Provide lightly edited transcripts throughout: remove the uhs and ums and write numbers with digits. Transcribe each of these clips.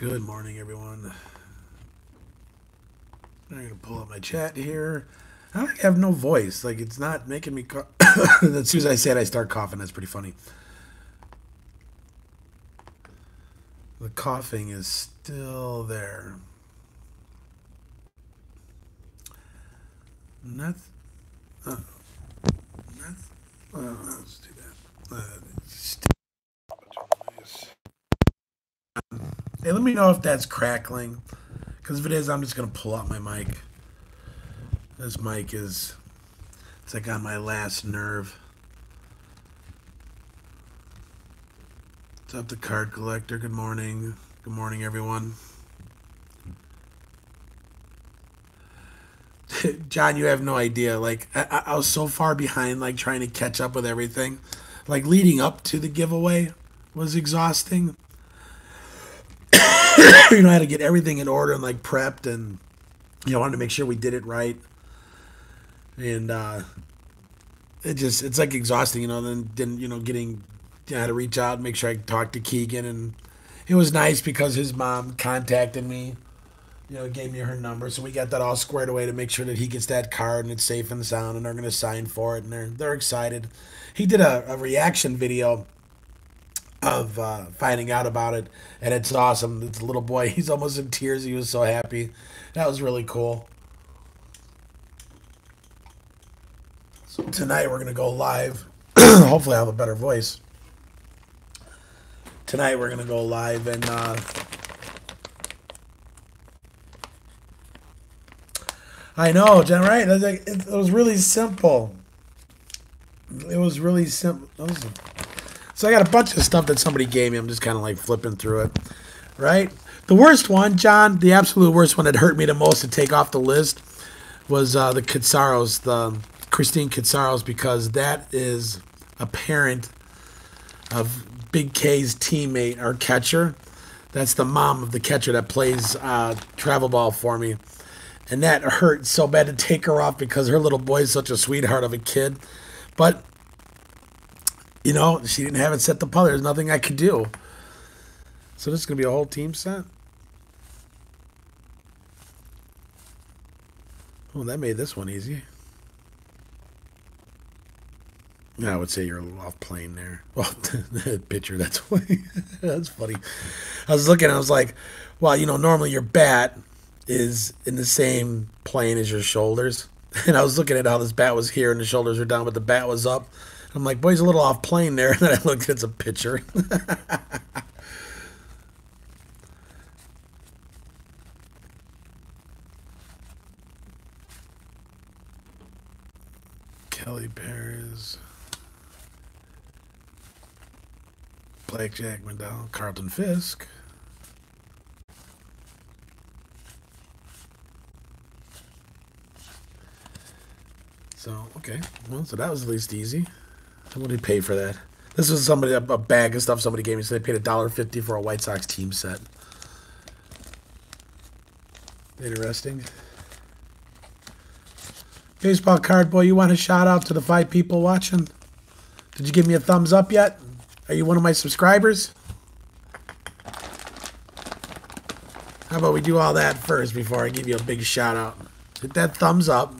Good morning, everyone. I'm going to pull up my chat here. I have no voice. Like, it's not making me cough. As soon as I say it, I start coughing. That's pretty funny. The coughing is still there. Not. Let's do that. Hey, let me know if that's crackling. Because if it is, I'm just going to pull out my mic. This mic is. It's like on my last nerve. What's up, the card collector? Good morning. Good morning, everyone. John, you have no idea. Like, I was so far behind, like, trying to catch up with everything. Like, leading up to the giveaway was exhausting. I had to get everything in order and, like, prepped and, wanted to make sure we did it right. And, it's, like, exhausting, then, getting, I had to reach out and make sure I talked to Keegan. And it was nice because his mom contacted me. Gave me her number, so we got that all squared away to make sure that he gets that card and it's safe and sound, and they're going to sign for it, and they're excited. He did a reaction video of finding out about it, and it's awesome. It's a little boy. He's almost in tears. He was so happy. That was really cool. So tonight we're going to go live. Hopefully I have a better voice. Tonight we're going to go live and I know, Jen, right? It was really simple. It was really simple. So I got a bunch of stuff that somebody gave me. I'm just kind of like flipping through it, right? The worst one, John, the absolute worst one that hurt me the most to take off the list was the Kitsaros, the Christine Kitsaros, because that is a parent of Big K's teammate, our catcher. That's the mom of the catcher that plays travel ball for me. And that hurt so bad to take her off because her little boy is such a sweetheart of a kid. But, she didn't have it set to pull. There's nothing I could do. So this is going to be a whole team set? Oh, that made this one easy. I would say you're a little off plane there. Well, that picture, that's funny. That's funny. I was looking, I was like, well, normally your bat is in the same plane as your shoulders. And I was looking at how this bat was here and the shoulders were down, but the bat was up. I'm like, boy, he's a little off plane there. And then I looked at a picture. Kelly Bears. Blackjack McDowell. Carlton Fisk. So, okay. Well, so that was at least easy. What did he pay for that? This was a bag of stuff somebody gave me, so they paid $1.50 for a White Sox team set. Interesting. Baseball card boy, you want a shout out to the 5 people watching? Did you give me a thumbs up yet? Are you one of my subscribers? How about we do all that first before I give you a big shout out? Hit that thumbs up.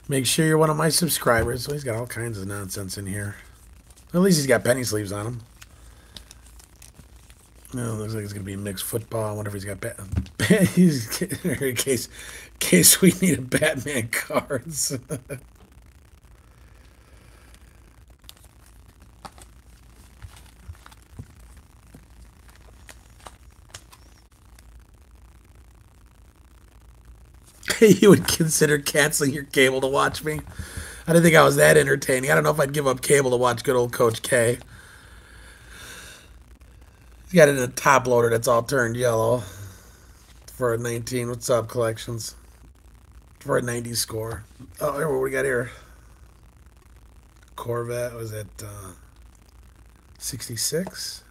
Make sure you're one of my subscribers. So he's got all kinds of nonsense in here. At least he's got penny sleeves on him. No, looks like it's going to be mixed football. I wonder if he's got in case we need a Batman cards. You would consider canceling your cable to watch me? I didn't think I was that entertaining. I don't know if I'd give up cable to watch good old Coach K. He's got it in a top loader that's all turned yellow for a 19. What's up, collections? For a 90 score. Oh, here, what we got here? Corvette, was it 66?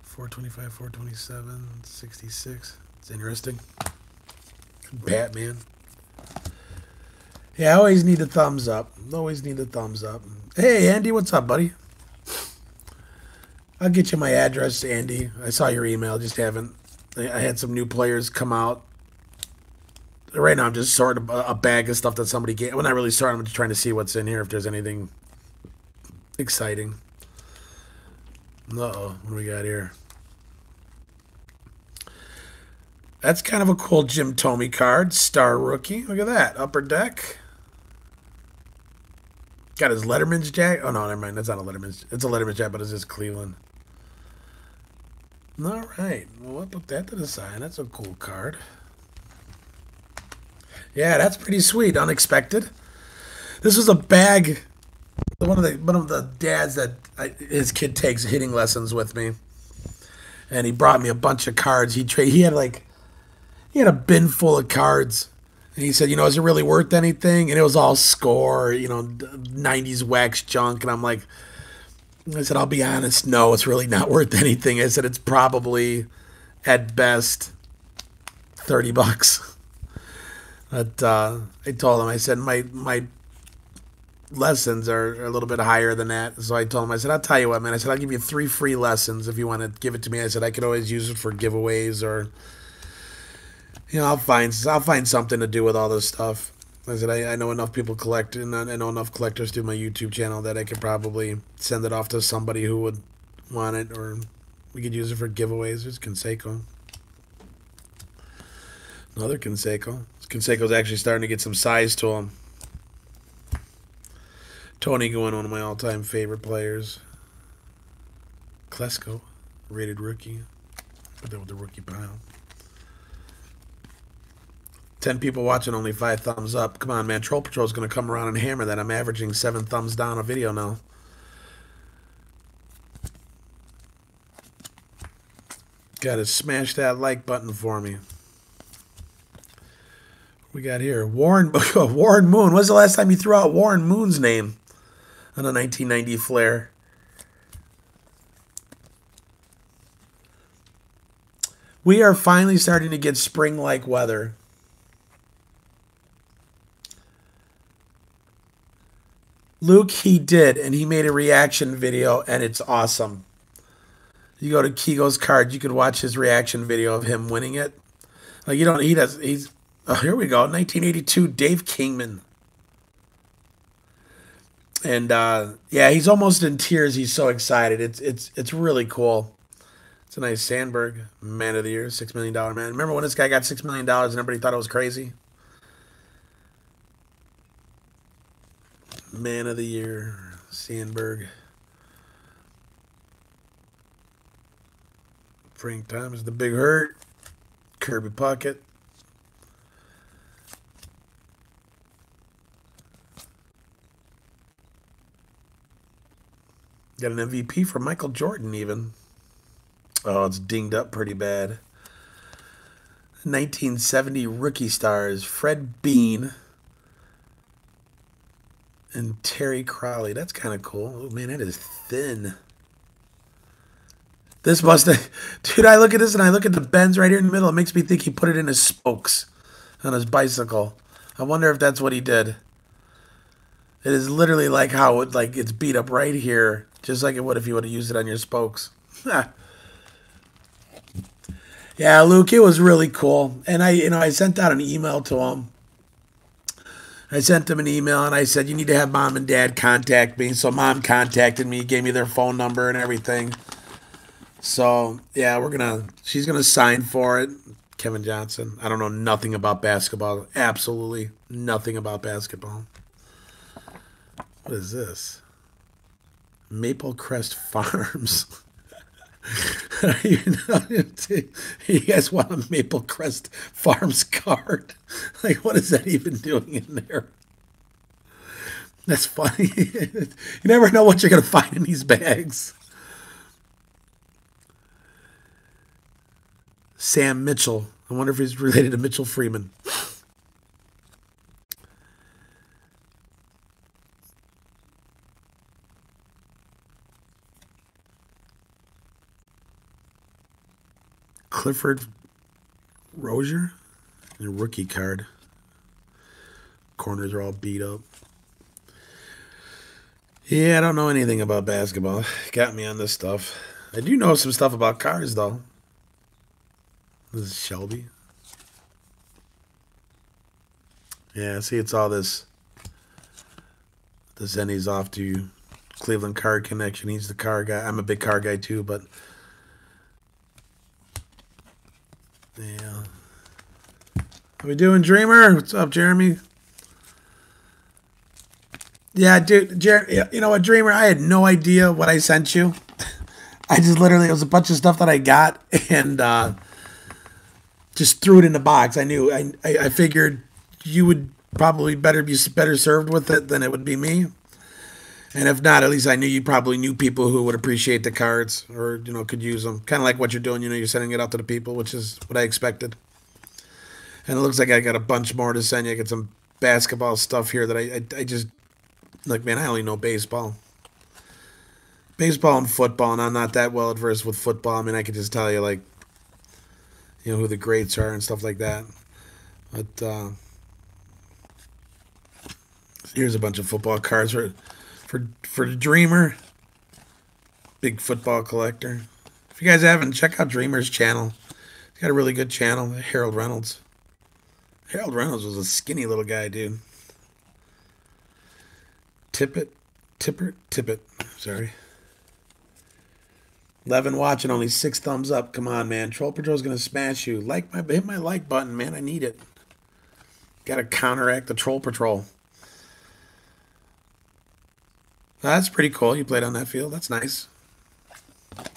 425, 427, 66. It's interesting. Batman. Yeah, I always need a thumbs up. Always need a thumbs up. Hey, Andy, what's up, buddy? I'll get you my address, Andy. I saw your email, just haven't. I had some new players come out. Right now, I'm just sorting a bag of stuff that somebody gave. Well, not really sorting. I'm just trying to see what's in here, if there's anything exciting. Uh-oh, what do we got here? That's kind of a cool Jim Thome card. Star rookie. Look at that. Upper deck. Got his Letterman's jacket. Oh, no, never mind. That's not a Letterman's. It's a Letterman's jacket, but it's just Cleveland. All right. Well, I'll put that to the side. That's a cool card. Yeah, that's pretty sweet. Unexpected. This was a bag. One of the dads that his kid takes hitting lessons with me, and he brought me a bunch of cards. He had a bin full of cards, and he said, is it really worth anything? And it was all score, 90s wax junk, and I said, I'll be honest, no, it's really not worth anything. I said it's probably at best $30. But I told him, I said my lessons are a little bit higher than that. So I told him, I said, I'll tell you what, man. I said, I'll give you 3 free lessons if you want to give it to me. I said, I could always use it for giveaways, or I'll find something to do with all this stuff. I said, I know enough people collect, and I know enough collectors through my YouTube channel that I could probably send it off to somebody who would want it, or we could use it for giveaways. There's Canseco. Another Canseco. Canseco's actually starting to get some size to him. Tony Gwynn, one of my all-time favorite players. Klesko, rated rookie. Put that with the rookie pile. 10 people watching, only 5 thumbs up. Come on, man. Troll Patrol's going to come around and hammer that. I'm averaging 7 thumbs down a video now. Gotta smash that like button for me. We got here Warren Moon. When's the last time you threw out Warren Moon's name on a 1990 Flair? We are finally starting to get spring-like weather. Luke, he did, and he made a reaction video, and it's awesome. You go to Kigo's card, you could watch his reaction video of him winning it. Oh, here we go. 1982, Dave Kingman. And yeah, he's almost in tears. He's so excited. It's really cool. It's a nice Sandberg, Man of the Year, $6 million man. Remember when this guy got $6 million and everybody thought it was crazy? Man of the Year, Sandberg. Frank Thomas, The Big Hurt, Kirby Puckett. Got an MVP for Michael Jordan even. Oh, it's dinged up pretty bad. 1970 rookie stars, Fred Bean and Terry Crowley. That's kind of cool. Oh, man, that is thin. This must have... Dude, I look at this and I look at the bends right here in the middle. It makes me think he put it in his spokes on his bicycle. I wonder if that's what he did. It is literally like how it's beat up right here, just like it would if you would have used it on your spokes. Yeah, Luke, it was really cool. And I sent out an email to him. I sent him an email and I said, you need to have mom and dad contact me. So mom contacted me, gave me their phone number and everything. So yeah, she's gonna sign for it. Kevin Johnson. I don't know nothing about basketball. Absolutely nothing about basketball. What is this? Maple Crest Farms. You guys want a Maple Crest Farms card? Like, what is that even doing in there? That's funny. You never know what you're going to find in these bags. Sam Mitchell. I wonder if he's related to Mitchell Freeman. Clifford Rozier, a rookie card. Corners are all beat up. Yeah, I don't know anything about basketball. Got me on this stuff. I do know some stuff about cars, though. This is Shelby. Yeah, see, it's all this. Then he's off to Cleveland Card Connection. He's the car guy. I'm a big car guy, too, but... Yeah. How we doing, Dreamer? What's up, Jeremy? Yeah, dude, you know what, Dreamer? I had no idea what I sent you. I just literally, it was a bunch of stuff that I got and just threw it in the box. I knew, I figured you would probably be better served with it than it would be me. And if not, at least I knew you probably knew people who would appreciate the cards or, you know, could use them. Kind of like what you're doing, you know, you're sending it out to the people, which is what I expected. And it looks like I got a bunch more to send you. I got some basketball stuff here that I just, like, man, I only know baseball. Baseball and football, and I'm not that well adversed with football. I mean, I could just tell you, like, you know, who the greats are and stuff like that. But here's a bunch of football cards for the Dreamer. Big football collector. If you guys haven't, check out Dreamer's channel. He's got a really good channel. Harold Reynolds. Harold Reynolds was a skinny little guy, dude. Tippett. Sorry. 11 watching, only 6 thumbs up. Come on, man. Troll Patrol's gonna smash you. Hit my like button, man. I need it. Gotta counteract the Troll Patrol. That's pretty cool. You played on that field. That's nice.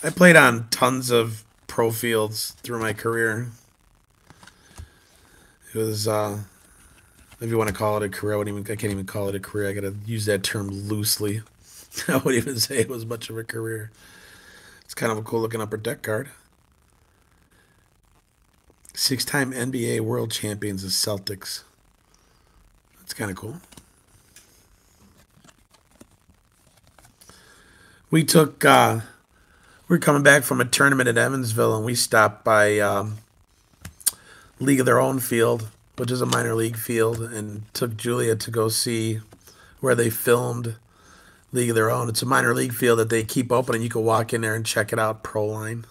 I played on tons of pro fields through my career. It was, if you want to call it a career, I can't even call it a career. I gotta use that term loosely. I wouldn't even say it was much of a career. It's kind of a cool looking upper deck card. 6-time NBA World Champions, the Celtics. That's kind of cool. We took, we're coming back from a tournament at Evansville, and we stopped by League of Their Own field, which is a minor league field, and took Julia to go see where they filmed League of Their Own. It's a minor league field that they keep open, and you can walk in there and check it out, Pro Line.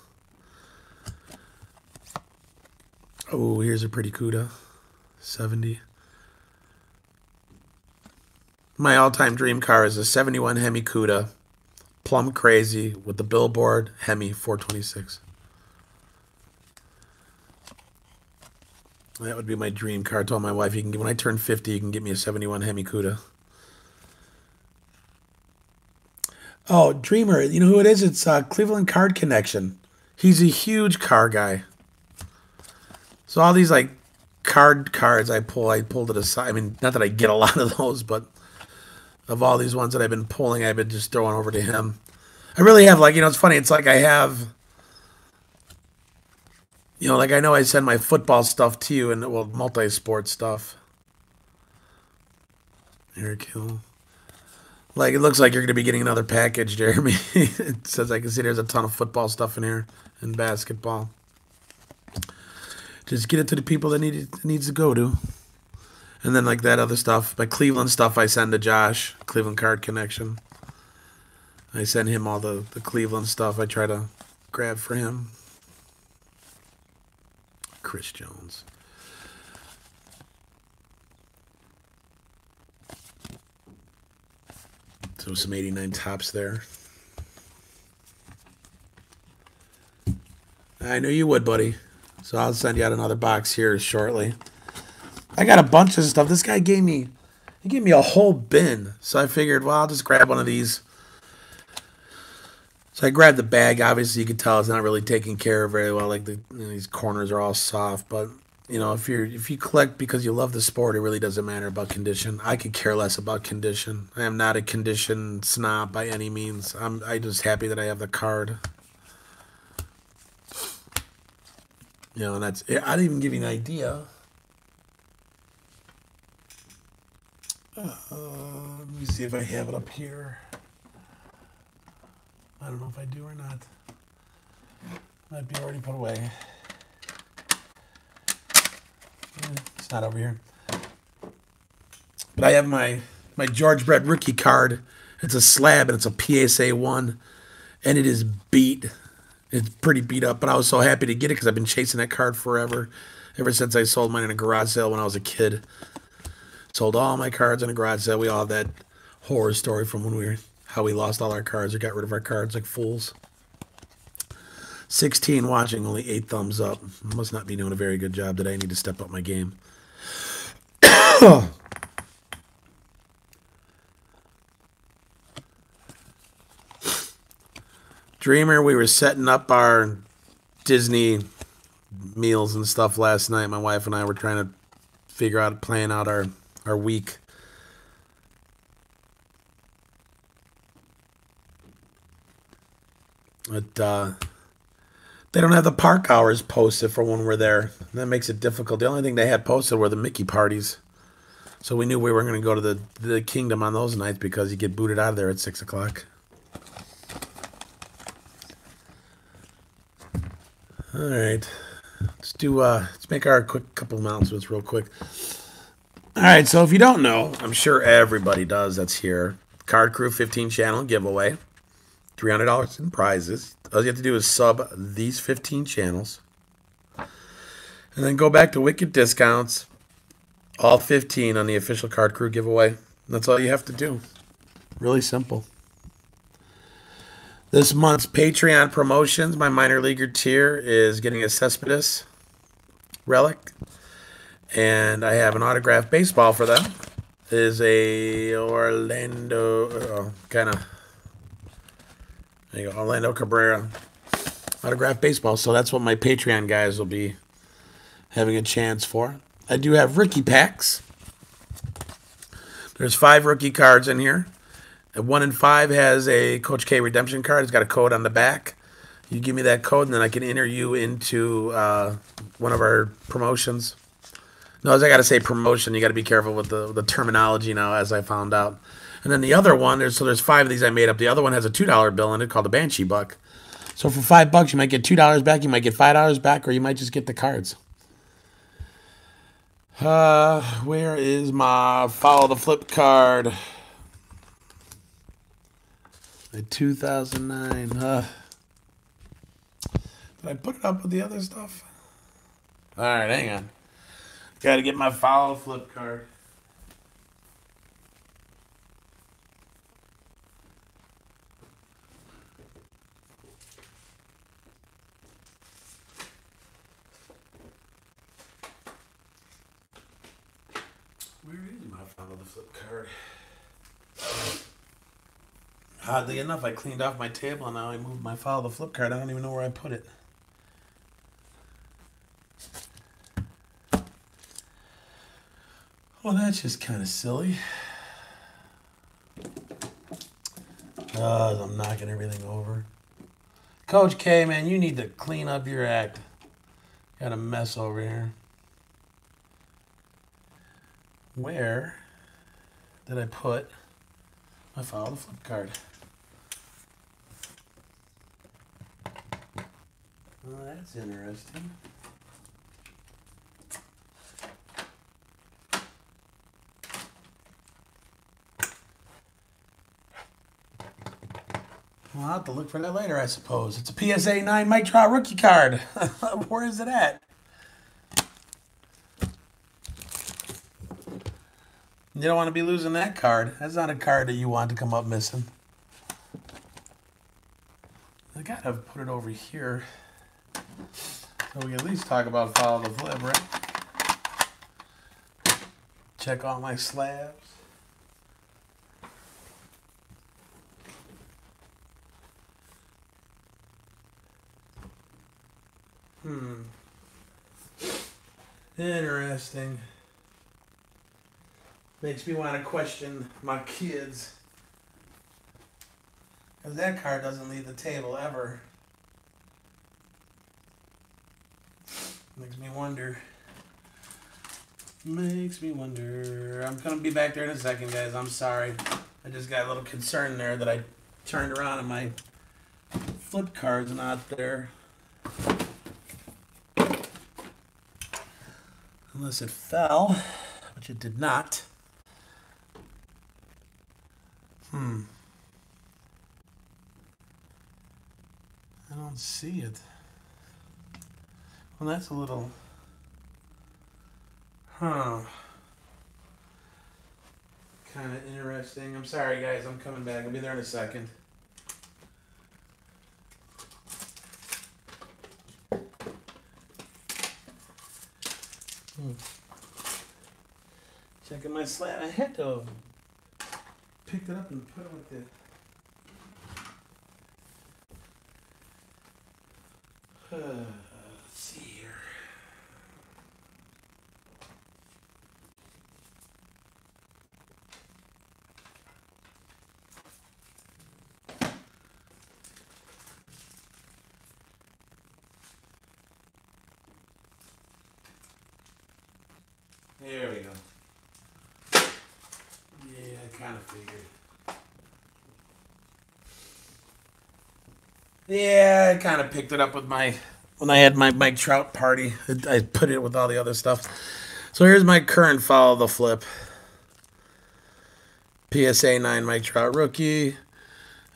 Oh, here's a pretty CUDA. 70. My all-time dream car is a 71 Hemi CUDA. Plum Crazy with the billboard Hemi 426. That would be my dream car. I told my wife, when I turn 50, you can get me a 71 Hemi CUDA. Oh, Dreamer, you know who it is? It's Cleveland Card Connection. He's a huge car guy. So all these like cards I pull to the side. I mean, not that I get a lot of those, but of all these ones that I've been pulling, I've been just throwing over to him. I really have, like, you know, it's funny. It's like I have, you know, like I know I send my football stuff to you and, well, multi-sport stuff. Eric Hill. Like, it looks like you're going to be getting another package, Jeremy. It says I can see there's a ton of football stuff in here and basketball. Just get it to the people that needs to go to. And then, like, that other stuff, my Cleveland stuff I send to Josh, Cleveland Card Connection. I send him all the Cleveland stuff I try to grab for him. Chris Jones. So some 89 tops there. I knew you would, buddy. So I'll send you out another box here shortly. I got a bunch of stuff. This guy gave me a whole bin. So I figured, well, I'll just grab one of these. So I grabbed the bag. Obviously, you can tell it's not really taken care of very well. Like these corners are all soft. But you know, if you collect because you love the sport, it really doesn't matter about condition. I could care less about condition. I am not a condition snob by any means. I'm just happy that I have the card. You know, and that's it. I didn't even give you an idea. Let me see if I have it up here. I don't know if I do or not. Might be already put away. It's not over here. But I have my George Brett rookie card, It's a slab and it's a PSA 1, and it is beat. It's pretty beat up, but I was so happy to get it because I've been chasing that card forever. Ever since I sold mine in a garage sale when I was a kid. Sold all my cards in a garage sale. We all have that horror story from when how we lost all our cards or got rid of our cards like fools. 16 watching, only 8 thumbs up. Must not be doing a very good job today. I need to step up my game. Dreamer, we were setting up our Disney meals and stuff last night. My wife and I were trying to figure out, plan out our week. But they don't have the park hours posted for when we're there. That makes it difficult. The only thing they had posted were the Mickey parties. So we knew we were going to go to the Kingdom on those nights because you get booted out of there at 6 o'clock. All right. Let's make our quick couple announcements real quick. All right, so if you don't know, I'm sure everybody does that's here. Card Crew 15 channel giveaway. $300 in prizes. All you have to do is sub these 15 channels. And then go back to Wicked Discounts. All 15 on the official Card Crew giveaway. That's all you have to do. Really simple. This month's Patreon promotions, my minor leaguer tier is getting a Cespedes relic. And I have an autographed baseball for them. It is a Orlando, there you go, Orlando Cabrera autographed baseball. So that's what my Patreon guys will be having a chance for. I do have rookie packs. There's 5 rookie cards in here. 1 in 5 has a Coach K redemption card. It's got a code on the back. You give me that code, and then I can enter you into one of our promotions. No, as I got to say promotion, you got to be careful with the terminology now, as I found out. And then the other one, there's 5 of these I made up. The other one has a $2 bill in it called the Banshee Buck. So for $5, you might get $2 back, you might get $5 back, or you might just get the cards. Where is my Follow the Flip card? My 2009. Did I put it up with the other stuff? All right, hang on. Got to get my Follow the Flip card. Where is my Follow the Flip card? Oddly enough, I cleaned off my table and now I moved my Follow the Flip card. I don't even know where I put it. Well, that's just kind of silly. I'm knocking everything over. Coach K, man, you need to clean up your act. Got a mess over here. Where did I put my Follow the Flip card? Well, that's interesting. Well, I'll have to look for that later, I suppose. It's a PSA 9 Mike Trout rookie card. Where is it at? You don't want to be losing that card. That's not a card that you want to come up missing. I gotta put it over here. So we can at least talk about Follow the Flip, right? Check all my slabs. Interesting. Makes me want to question my kids. Because that card doesn't leave the table ever. Makes me wonder. Makes me wonder. I'm going to be back there in a second, guys. I'm sorry. I just got a little concerned there that I turned around and my flip card's not there. Unless it fell, which it did not. don't see it. Well, that's a little... Huh. Kind of interesting. I'm sorry, guys. I'm coming back. I'll be there in a second. Checking my slab. I had to have picked it up and put it with the... Let's see here. There we go. Yeah, I kind of figured. Yeah, I kind of picked it up with my... When I had my Mike Trout party, I put it with all the other stuff. So here's my current follow the flip. PSA 9 Mike Trout rookie.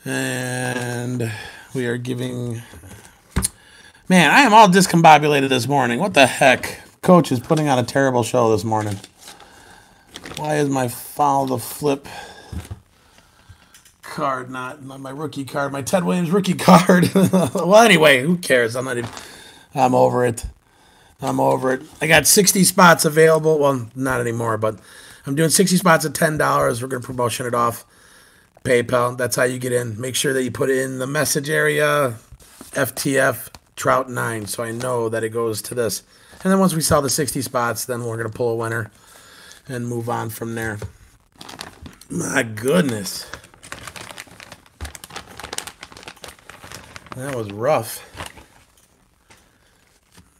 And we are giving... Man, I am all discombobulated this morning. What the heck? Coach is putting on a terrible show this morning. Why is my follow the flip card not my rookie card? My Ted Williams rookie card. Well, anyway, who cares? I'm over it. I'm over it. I got 60 spots available. Well, not anymore, but I'm doing 60 spots at $10. We're going to promotion it off. PayPal. That's how you get in. Make sure that you put it in the message area. FTF Trout 9. So I know that it goes to this. And then once we sell the 60 spots, then we're going to pull a winner and move on from there. My goodness. That was rough.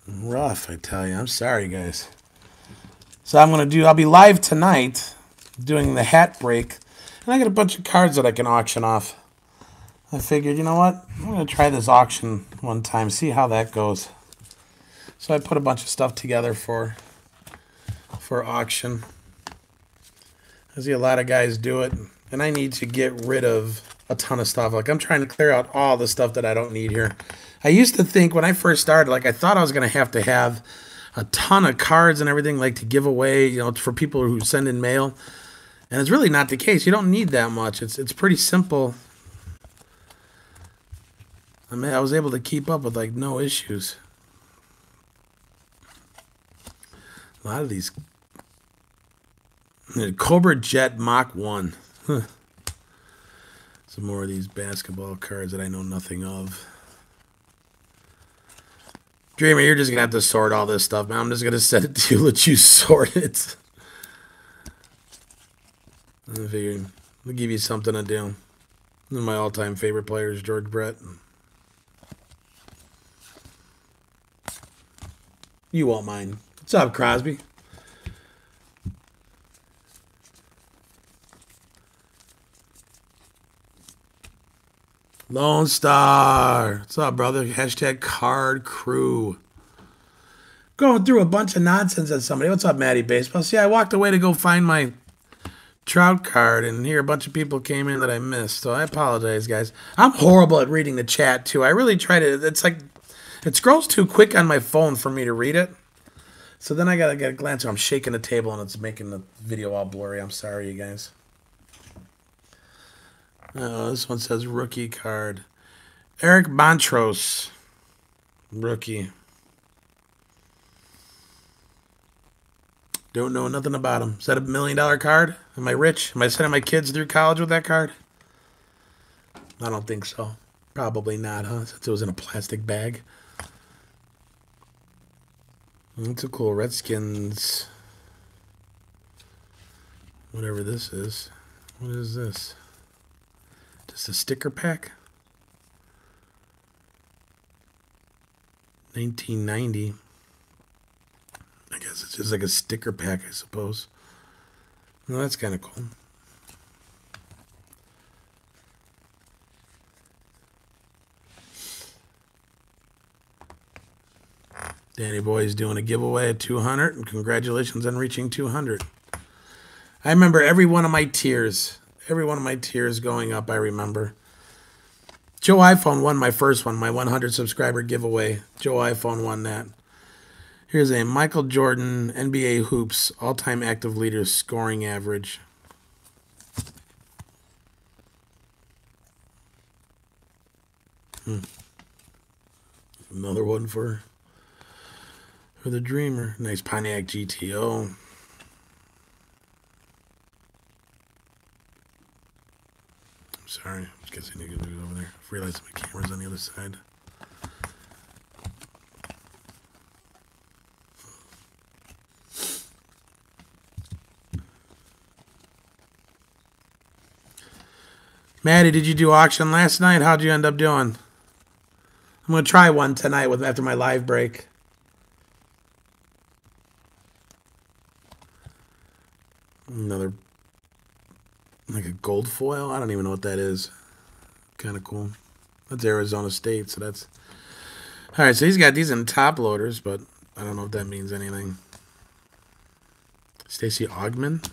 Rough, I tell you. I'm sorry, guys. So I'll be live tonight doing the hat break. And I got a bunch of cards that I can auction off. I figured, you know what? I'm going to try this auction one time, see how that goes. So I put a bunch of stuff together for auction. I see a lot of guys do it. And I need to get rid of a ton of stuff. Like, I'm trying to clear out all the stuff that I don't need here. I used to think when I first started, like, I thought I was going to have a ton of cards and everything, like, to give away, you know, for people who send in mail. And it's really not the case. You don't need that much. It's pretty simple. I mean, I was able to keep up with, like, no issues. A lot of these. Cobra Jet Mach 1. Huh. Some more of these basketball cards that I know nothing of. Dreamer, you're just going to have to sort all this stuff, man. I'm just going to send it to you, let you sort it. I figured I'll give you something to do. One of my all-time favorite players, George Brett. You won't mind. What's up, Crosby? Lone Star. What's up, brother? Hashtag Card Crew. Going through a bunch of nonsense at somebody. What's up, Matty Baseball? See, I walked away to go find my Trout card, and here a bunch of people came in that I missed. So I apologize, guys. I'm horrible at reading the chat, too. I really try to. It's like, it scrolls too quick on my phone for me to read it. So then I got to get a glance. I'm shaking the table, and it's making the video all blurry. I'm sorry, you guys. Oh, this one says rookie card. Eric Montrose. Rookie. Don't know nothing about him. Is that $1 million card? Am I rich? Am I sending my kids through college with that card? I don't think so. Probably not, huh? Since it was in a plastic bag. That's a cool Redskins. Whatever this is. What is this? Just a sticker pack? 1990. I guess it's just like a sticker pack, I suppose. Well, that's kind of cool. Danny Boy's doing a giveaway at 200, and congratulations on reaching 200. I remember every one of my tiers going up, I remember. Joe iPhone won my first one, my 100 subscriber giveaway. Joe iPhone won that. Here's a Michael Jordan NBA Hoops all-time active leader scoring average. Another one for the Dreamer. Nice Pontiac GTO. I'm sorry. I'm just guessing you can do it over there. I realized my camera's on the other side. Maddie, did you do auction last night? How'd you end up doing? I'm going to try one tonight after my live break. Another, like a gold foil. I don't even know what that is. Kind of cool. That's Arizona State, so that's... All right, so he's got these in top loaders, but I don't know if that means anything. Stacey Augmon.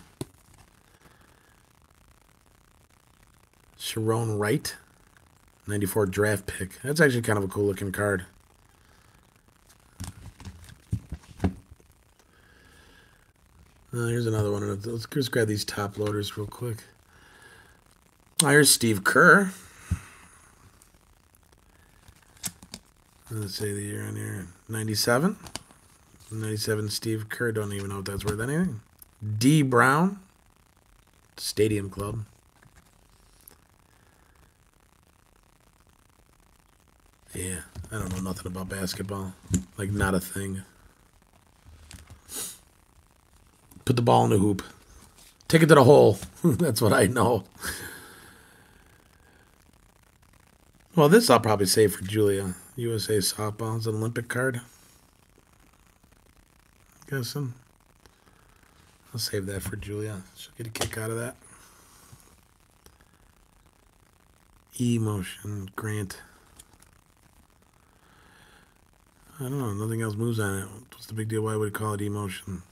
Sharon Wright. 94 draft pick. That's actually kind of a cool looking card. Here's another one. Let's just grab these top loaders real quick. Oh, here's Steve Kerr. Let's say the year on here. 97. 97 Steve Kerr. Don't even know if that's worth anything. D. Brown. Stadium Club. Yeah, I don't know nothing about basketball. Like, not a thing. Put the ball in the hoop. Take it to the hole. That's what I know. Well, this I'll probably save for Julia. USA softball is an Olympic card. Guessing. I'll save that for Julia. She'll get a kick out of that. Emotion, Grant. I don't know. Nothing else moves on it. What's the big deal? Why would it call it emotion?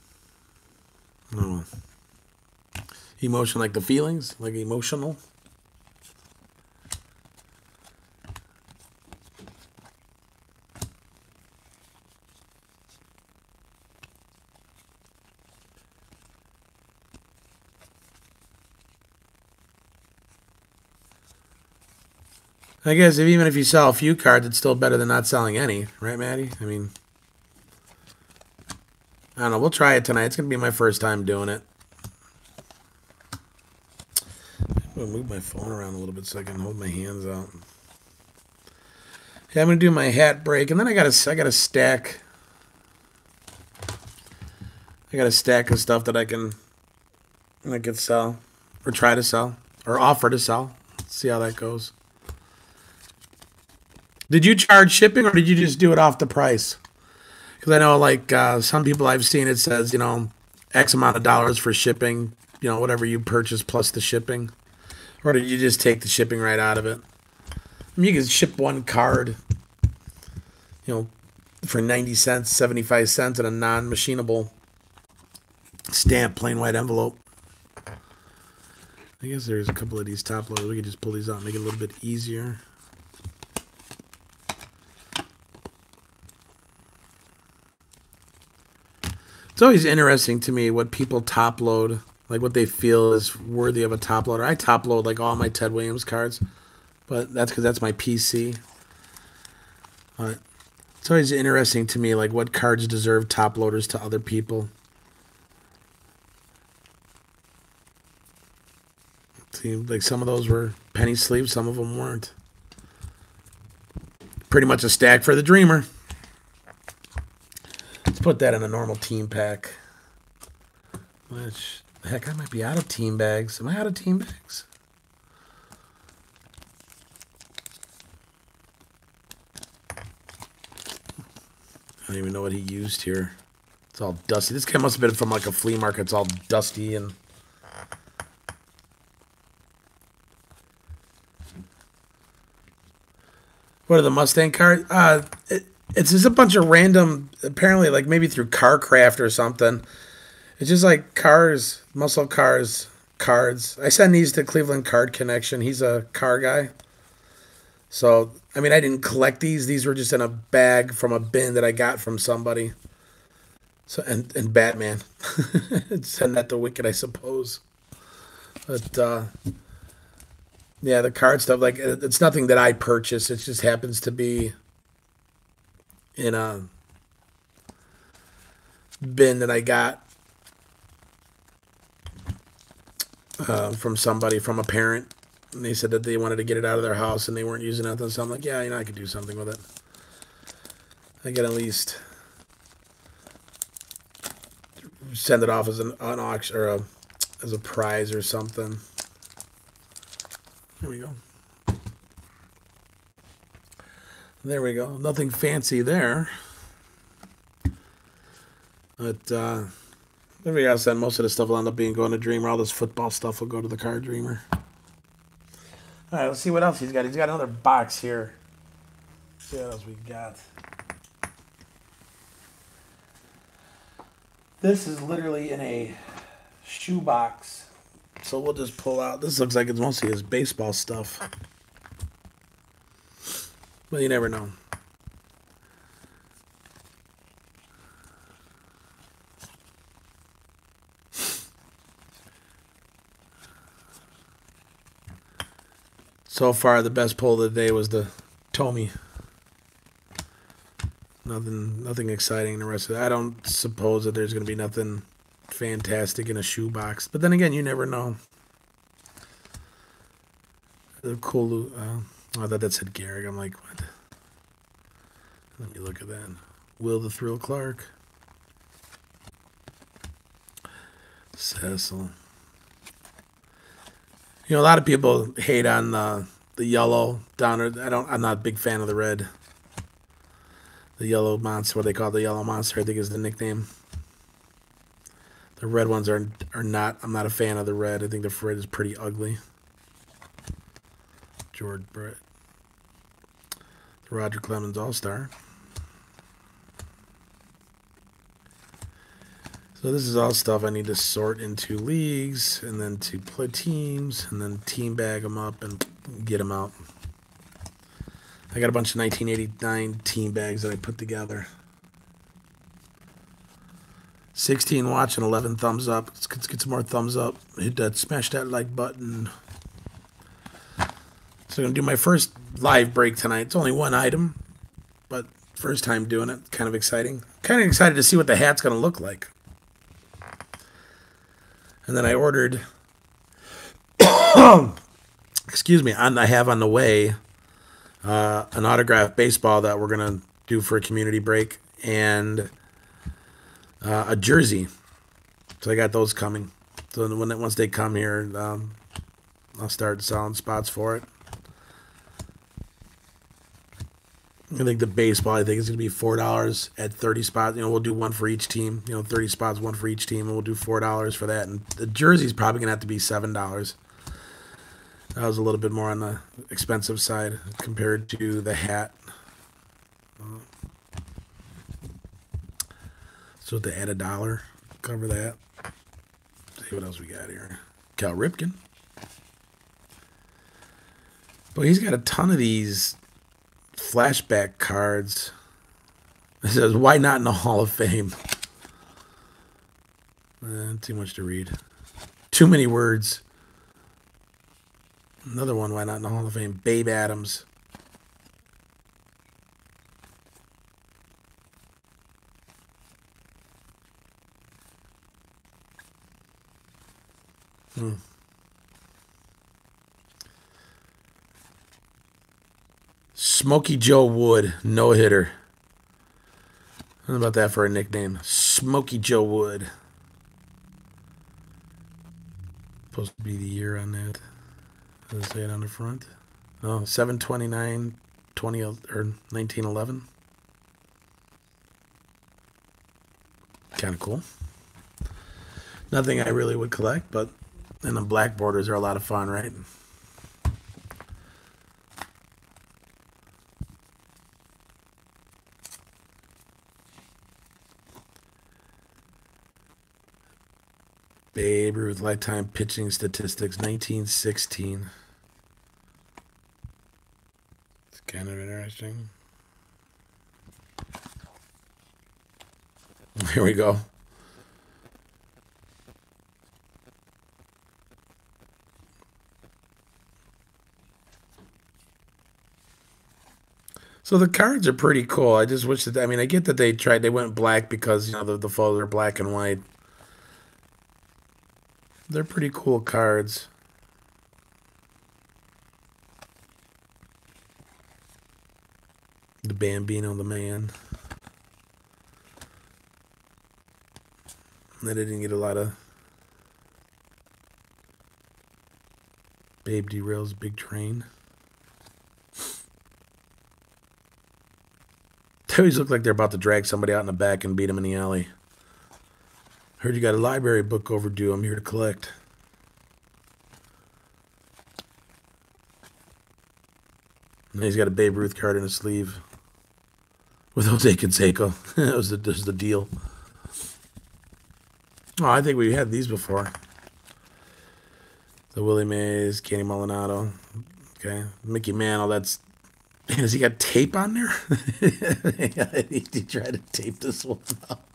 No. Emotion like the feelings? Like emotional? I guess even if you sell a few cards, it's still better than not selling any. Right, Maddie? I mean, I don't know. We'll try it tonight. It's going to be my first time doing it. I'm going to move my phone around a little bit so I can hold my hands out. Yeah, I'm going to do my hat break, and then I got a stack. I got a stack of stuff that I can sell, or try to sell, or offer to sell. Let's see how that goes. Did you charge shipping, or did you just do it off the price? Because I know, like, some people I've seen, it says, you know, X amount of dollars for shipping, you know, whatever you purchase plus the shipping. Or did you just take the shipping right out of it? I mean, you can ship one card, you know, for 90 cents, 75 cents in a non-machinable stamp, plain white envelope. I guess there's a couple of these top loaders. We could just pull these out and make it a little bit easier. It's always interesting to me what people top load, like what they feel is worthy of a top loader. I top load like all my Ted Williams cards, but that's because that's my PC. It's always interesting to me like what cards deserve top loaders to other people. See, like some of those were penny sleeves, some of them weren't. Pretty much a stack for the Dreamer. Let's put that in a normal team pack. Which, heck, I might be out of team bags. Am I out of team bags? I don't even know what he used here. It's all dusty. This guy must have been from like a flea market. It's all dusty and... What are the Mustang cards? It's just a bunch of random, apparently like maybe through CarCraft or something. It's just like cars, muscle cars, cards. I send these to Cleveland Card Connection. He's a car guy. So, I mean, I didn't collect these. These were just in a bag from a bin that I got from somebody. So, and Batman. Send that to Wicked, I suppose. But yeah, the card stuff, like it's nothing that I purchased. It just happens to be in a bin that I got from somebody, from a parent. And they said that they wanted to get it out of their house and they weren't using it. So I'm like, yeah, I could do something with it. I can at least send it off as an auction or as a prize or something. There we go. There we go. Nothing fancy there. But every else then most of the stuff will end up being going to Dreamer. All this football stuff will go to the card Dreamer. All right, let's see what else he's got. He's got another box here. Let's see what else we got. This is literally in a shoebox. So we'll just pull out. This looks like it's mostly his baseball stuff. But you never know. So far, the best pull of the day was the Tommy. Nothing exciting in the rest of it. I don't suppose that there's going to be nothing fantastic in a shoebox. But then again, you never know. The cool. I thought that said Garrick. I'm like, what? Let me look at that. Will the Thrill Clark. Cecil. You know, a lot of people hate on the yellow downer. I'm not a big fan of the red. The yellow monster, what they call the yellow monster, I think is the nickname. The red ones are not. I'm not a fan of the red. I think the red is pretty ugly. George Brett. The Roger Clemens All-Star. So this is all stuff I need to sort into leagues and then to play teams and then team bag them up and get them out. I got a bunch of 1989 team bags that I put together. 16 watch and 11 thumbs up. Let's get some more thumbs up. Hit that, smash that like button. So I'm going to do my first live break tonight. It's only one item, but first time doing it. Kind of exciting. Kind of excited to see what the hat's going to look like. And then I ordered, excuse me, I have on the way an autographed baseball that we're going to do for a community break and a jersey. So I got those coming. So once they come here, I'll start selling spots for it. I think the baseball, I think it's going to be $4 at 30 spots. You know, we'll do one for each team. You know, 30 spots, one for each team, and we'll do $4 for that. And the jersey's probably going to have to be $7. That was a little bit more on the expensive side compared to the hat. So to add $1, cover that. Let's see what else we got here. Cal Ripken. But he's got a ton of these flashback cards. It says, why not in the Hall of Fame? Too much to read. Too many words. Another one, why not in the Hall of Fame? Babe Adams. Smokey Joe Wood, no-hitter. How about that for a nickname? Smokey Joe Wood. Supposed to be the year on that. Does it say it on the front? Oh, 7/29, 20 or 1911. Kind of cool. Nothing I really would collect, but and the black borders are a lot of fun, right? Babe Ruth lifetime pitching statistics, 1916. Kind of interesting. Here we go. So the cards are pretty cool. I just wish that, I mean, I get that they went black because, you know, the photos are black and white. They're pretty cool cards. The Bambino, the man. I didn't get a lot of Babe derails big train. They always look like they're about to drag somebody out in the back and beat them in the alley. Heard you got a library book overdue. I'm here to collect. And he's got a Babe Ruth card in his sleeve. With Jose Canseco. That was the deal. Oh, I think we had these before. The Willie Mays, Kenny Molinado. Okay. Mickey Mantle, that's... Man, has he got tape on there? I need to try to tape this one up.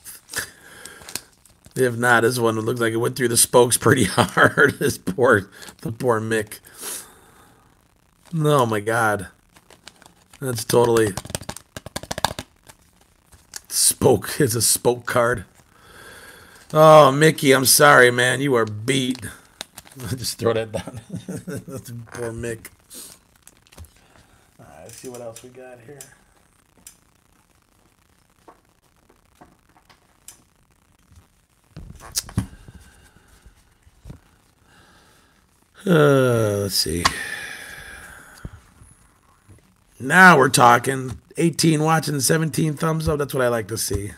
If not, this one looks like it went through the spokes pretty hard. The poor Mick. Oh my God. That's totally... Spoke. It's a spoke card. Oh, Mickey, I'm sorry, man. You are beat. Just throw that down. That's poor Mick. All right, let's see what else we got here. Let's see. Now we're talking. 18 watching, 17 thumbs up. That's what I like to see.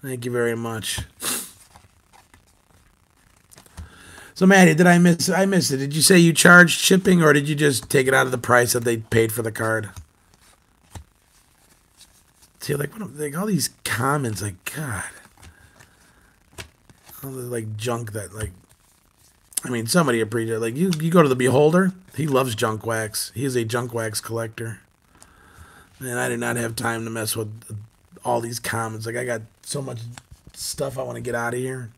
Thank you very much. So, Maddie, did I miss? I missed it. Did you say you charged shipping, or did you just take it out of the price that they paid for the card? See, like all these comments, like God, all the like junk that like. I mean, somebody appreciates. Like you go to the Beholder. He loves junk wax. He is a junk wax collector. And I did not have time to mess with all these comments. Like I got so much stuff I want to get out of here.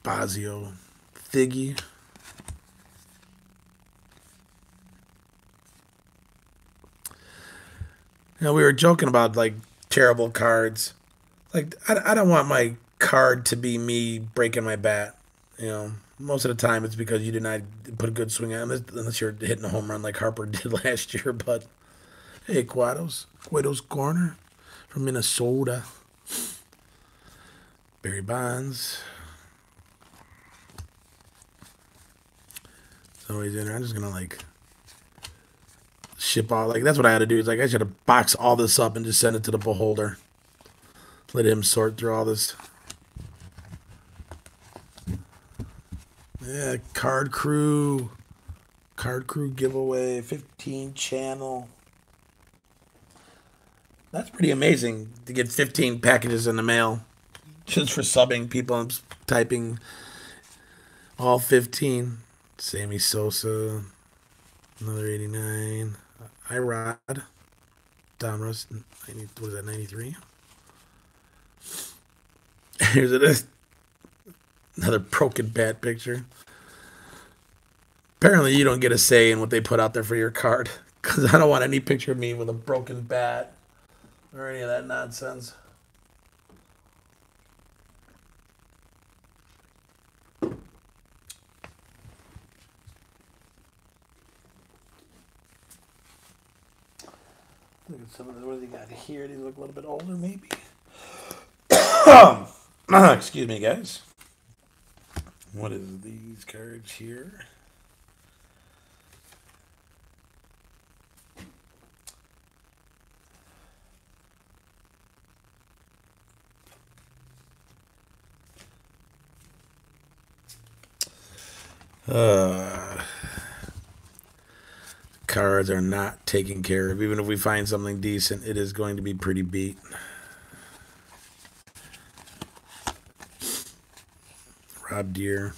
Bazio, Figgy. You know, we were joking about like terrible cards. Like I don't want my card to be me breaking my bat. You know, most of the time it's because you did not put a good swing on it, unless you're hitting a home run like Harper did last year. But hey, Cueto's Corner from Minnesota. Barry Bonds. So he's in there. I'm just gonna like ship all. Like that's what I had to do. Is like I should have boxed all this up and just send it to the Beholder. Let him sort through all this. Yeah, Card Crew giveaway, 15 channel. That's pretty amazing to get 15 packages in the mail just for subbing people. I'm typing all 15. Sammy Sosa, another 89. Irod, Donruss, what is that, 93? Here's another broken bat picture. Apparently you don't get a say in what they put out there for your card, because I don't want any picture of me with a broken bat or any of that nonsense. Look at some of the, what do they got here? These look a little bit older, maybe. Excuse me, guys. What is these cards here? Cards are not taken care of. Even if we find something decent, it is going to be pretty beat. Rob Deere.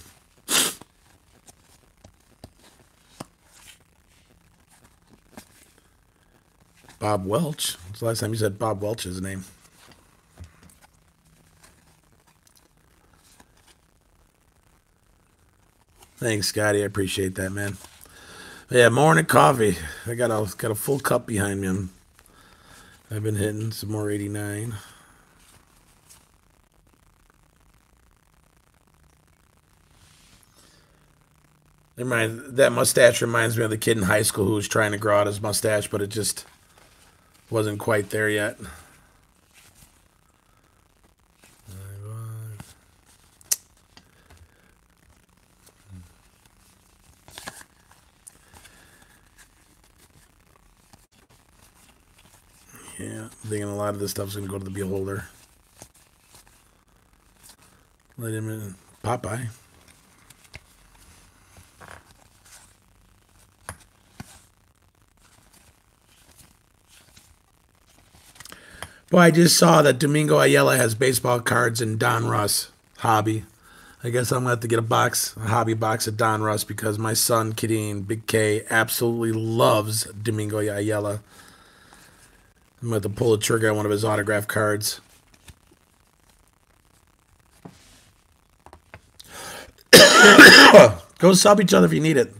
Bob Welch. It's the last time you said Bob Welch's name. Thanks, Scotty. I appreciate that, man. Yeah, morning coffee. I got a full cup behind me. I've been hitting some more 89. That mustache reminds me of the kid in high school who was trying to grow out his mustache, but it just wasn't quite there yet. Yeah, I'm thinking a lot of this stuff's going to go to the beholder. Let him in. Popeye. Boy, I just saw that Domingo Ayala has baseball cards in Don Russ hobby. I guess I'm going to have to get a hobby box of Don Russ because my son, Kadeen, Big K, absolutely loves Domingo Ayala. I'm going to have to pull the trigger on one of his autograph cards. Go sub each other if you need it.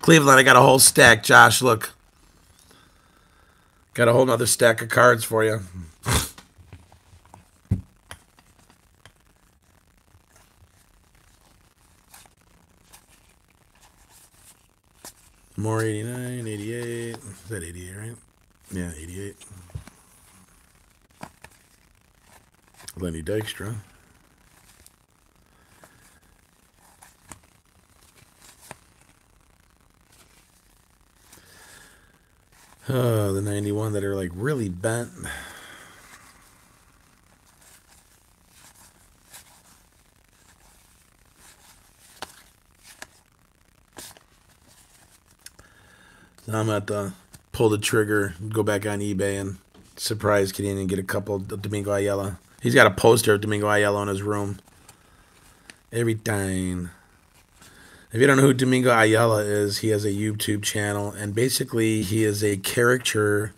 Cleveland, I got a whole stack. Josh, look. Got a whole nother stack of cards for you. More 89, 88. Is that 88, right? Yeah, 88. Lenny Dykstra. Oh, the 91 that are like really bent. So I'm at the pull the trigger, go back on eBay and surprise Canadian and get a couple of Domingo Ayala. He's got a poster of Domingo Ayala in his room. Every time. If you don't know who Domingo Ayala is, he has a YouTube channel, and basically he is a caricature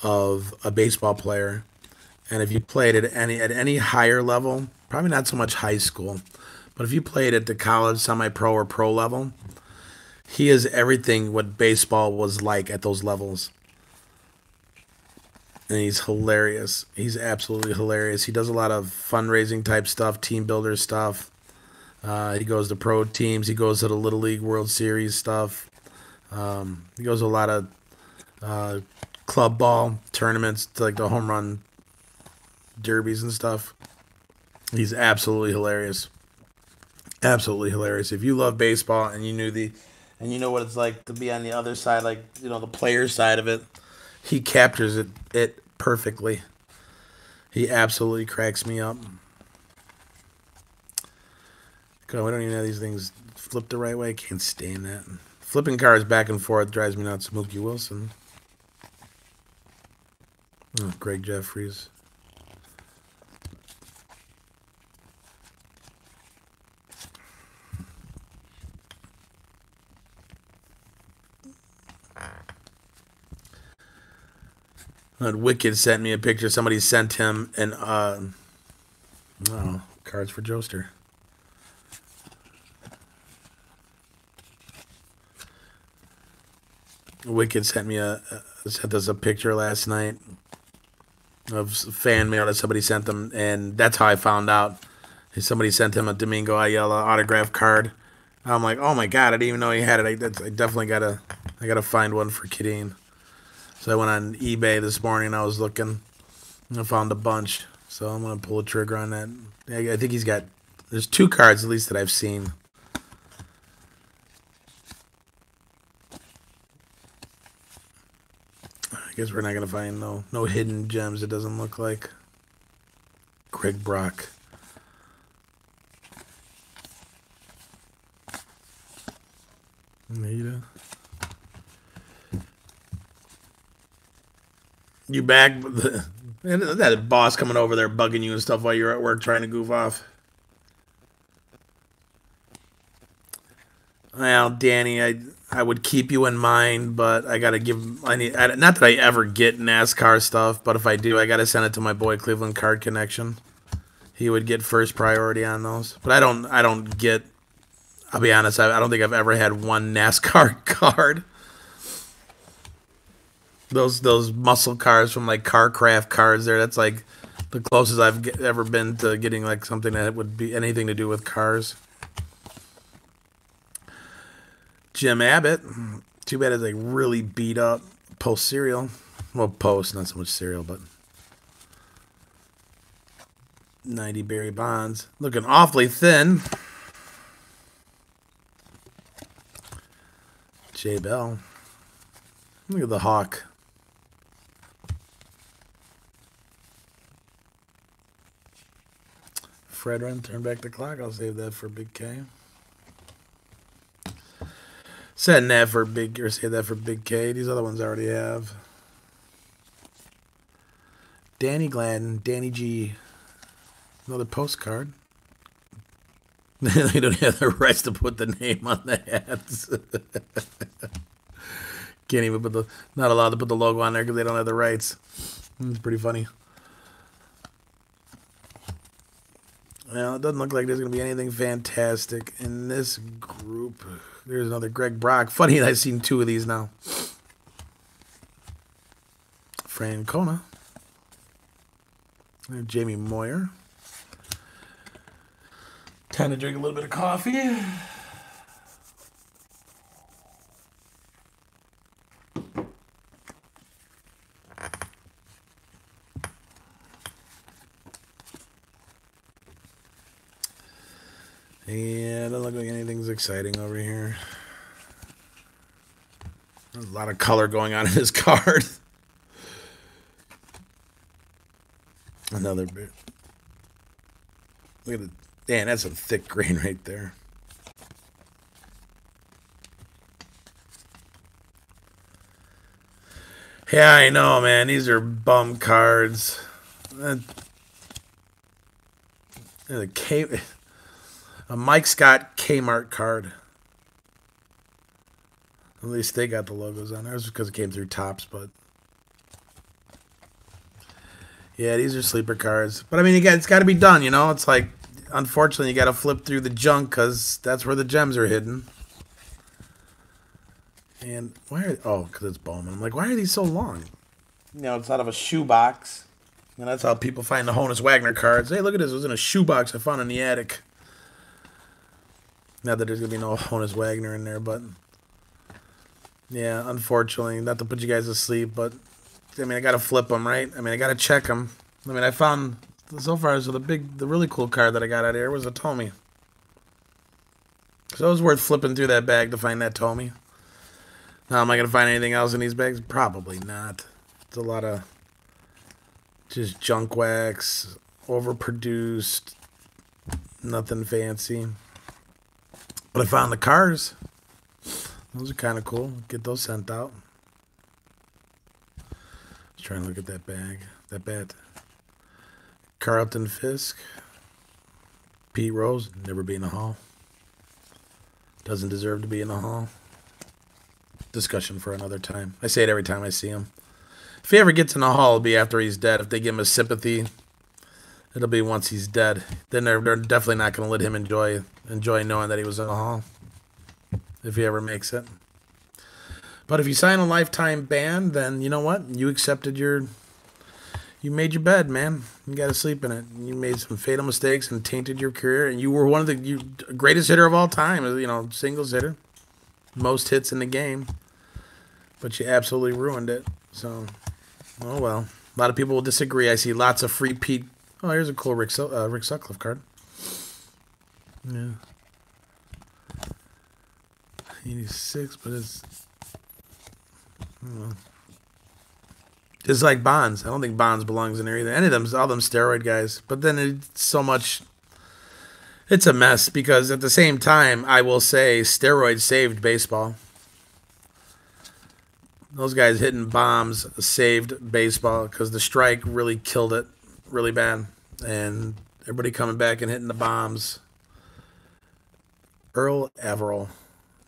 of a baseball player. And if you played at any higher level, probably not so much high school, but if you played at the college, semi-pro, or pro level, he is everything what baseball was like at those levels. And he's hilarious. He's absolutely hilarious. He does a lot of fundraising type stuff, team builder stuff. He goes to pro teams. He goes to the Little League World Series stuff. He goes to a lot of club ball tournaments, to like the home run derbies and stuff. He's absolutely hilarious. Absolutely hilarious. If you love baseball and you know what it's like to be on the other side, like the player side of it, he captures it perfectly. He absolutely cracks me up. God, we don't even have these things flipped the right way. I can't stand that. Flipping cars back and forth drives me nuts. Mookie Wilson. Oh, Greg Jeffries. Wicked sent me a picture. Somebody sent him an cards for Joester. Wicked sent us a picture last night of fan mail that somebody sent them, and that's how I found out. Somebody sent him a Domingo Ayala autograph card. I'm like, oh my god, I didn't even know he had it. I definitely gotta find one for Kadeen. So I went on eBay this morning and I was looking, and I found a bunch. So I'm gonna pull a trigger on that. I think there's 2 cards at least that I've seen. I guess we're not going to find no hidden gems, it doesn't look like. Greg Brock. Nita. You back? That boss coming over there bugging you and stuff while you're at work trying to goof off. Well, Danny, I would keep you in mind, but I gotta give. Not that I ever get NASCAR stuff, but if I do, I gotta send it to my boy Cleveland Card Connection. He would get first priority on those. But I don't get. I'll be honest. I don't think I've ever had one NASCAR card. Those muscle cars from like CarCraft cards. That's like the closest I've ever been to getting like something that would be anything to do with cars. Jim Abbott. Too bad it's like really beat up post cereal. Well, post, not so much cereal, but 90 Barry Bonds. Looking awfully thin. Jay Bell. Look at the Hawk. Fred Run, turn back the clock. I'll save that for Big K. Save that for Big K. These other ones I already have. Danny Gladden, Danny G. Another postcard. They don't have the rights to put the name on the hats. Can't even put not allowed to put the logo on there because they don't have the rights. It's pretty funny. Well, it doesn't look like there's going to be anything fantastic in this group. There's another Greg Brock. Funny that I've seen two of these now. Francona. Jamie Moyer. Time to drink a little bit of coffee. Yeah, it doesn't look like anything's exciting over here. There's a lot of color going on in this card. Another bit. Look at it. Man, that's a thick grain right there. Yeah, I know, man. These are bum cards. A Mike Scott Kmart card. At least they got the logos on there. It was because it came through Topps, but yeah, these are sleeper cards. But I mean, it's got to be done, you know. It's like, unfortunately, you got to flip through the junk because that's where the gems are hidden. And why are because it's Bowman. I'm like, why are these so long? You know, it's out of a shoebox. And that's how people find the Honus Wagner cards. Hey, look at this. It was in a shoebox I found in the attic. Not that there's going to be no Honus Wagner in there, but yeah, unfortunately, not to put you guys to sleep, but I mean, I got to flip them, right? I mean, I got to check them. I mean, I found, so far, so the really cool card that I got out of here was a Tommy. So it was worth flipping through that bag to find that Tommy. Now, am I going to find anything else in these bags? Probably not. It's a lot of just junk wax, overproduced, nothing fancy. But I found the cars. Those are kind of cool. Get those sent out. Just trying to look at that bag. That bat. Carlton Fisk. Pete Rose. Never be in the Hall. Doesn't deserve to be in the Hall. Discussion for another time. I say it every time I see him. If he ever gets in the Hall, it'll be after he's dead. If they give him a sympathy, it'll be once he's dead. Then they're definitely not going to let him enjoy knowing that he was in the Hall. If he ever makes it. But if you sign a lifetime ban, then you know what? You accepted you made your bed, man. You got to sleep in it. You made some fatal mistakes and tainted your career. And you were one of the greatest hitter of all time. You know, singles hitter. Most hits in the game. But you absolutely ruined it. So, oh well. A lot of people will disagree. I see lots of free Pete. Oh, here's a cool Rick Sutcliffe card. Yeah. 86, but it's... I don't know. It's like Bonds. I don't think Bonds belongs in there either. Any of them, all them steroid guys. But then it's so much... It's a mess because at the same time, I will say steroids saved baseball. Those guys hitting bombs saved baseball because the strike really killed it really bad. And everybody coming back and hitting the bombs. Earl Averill.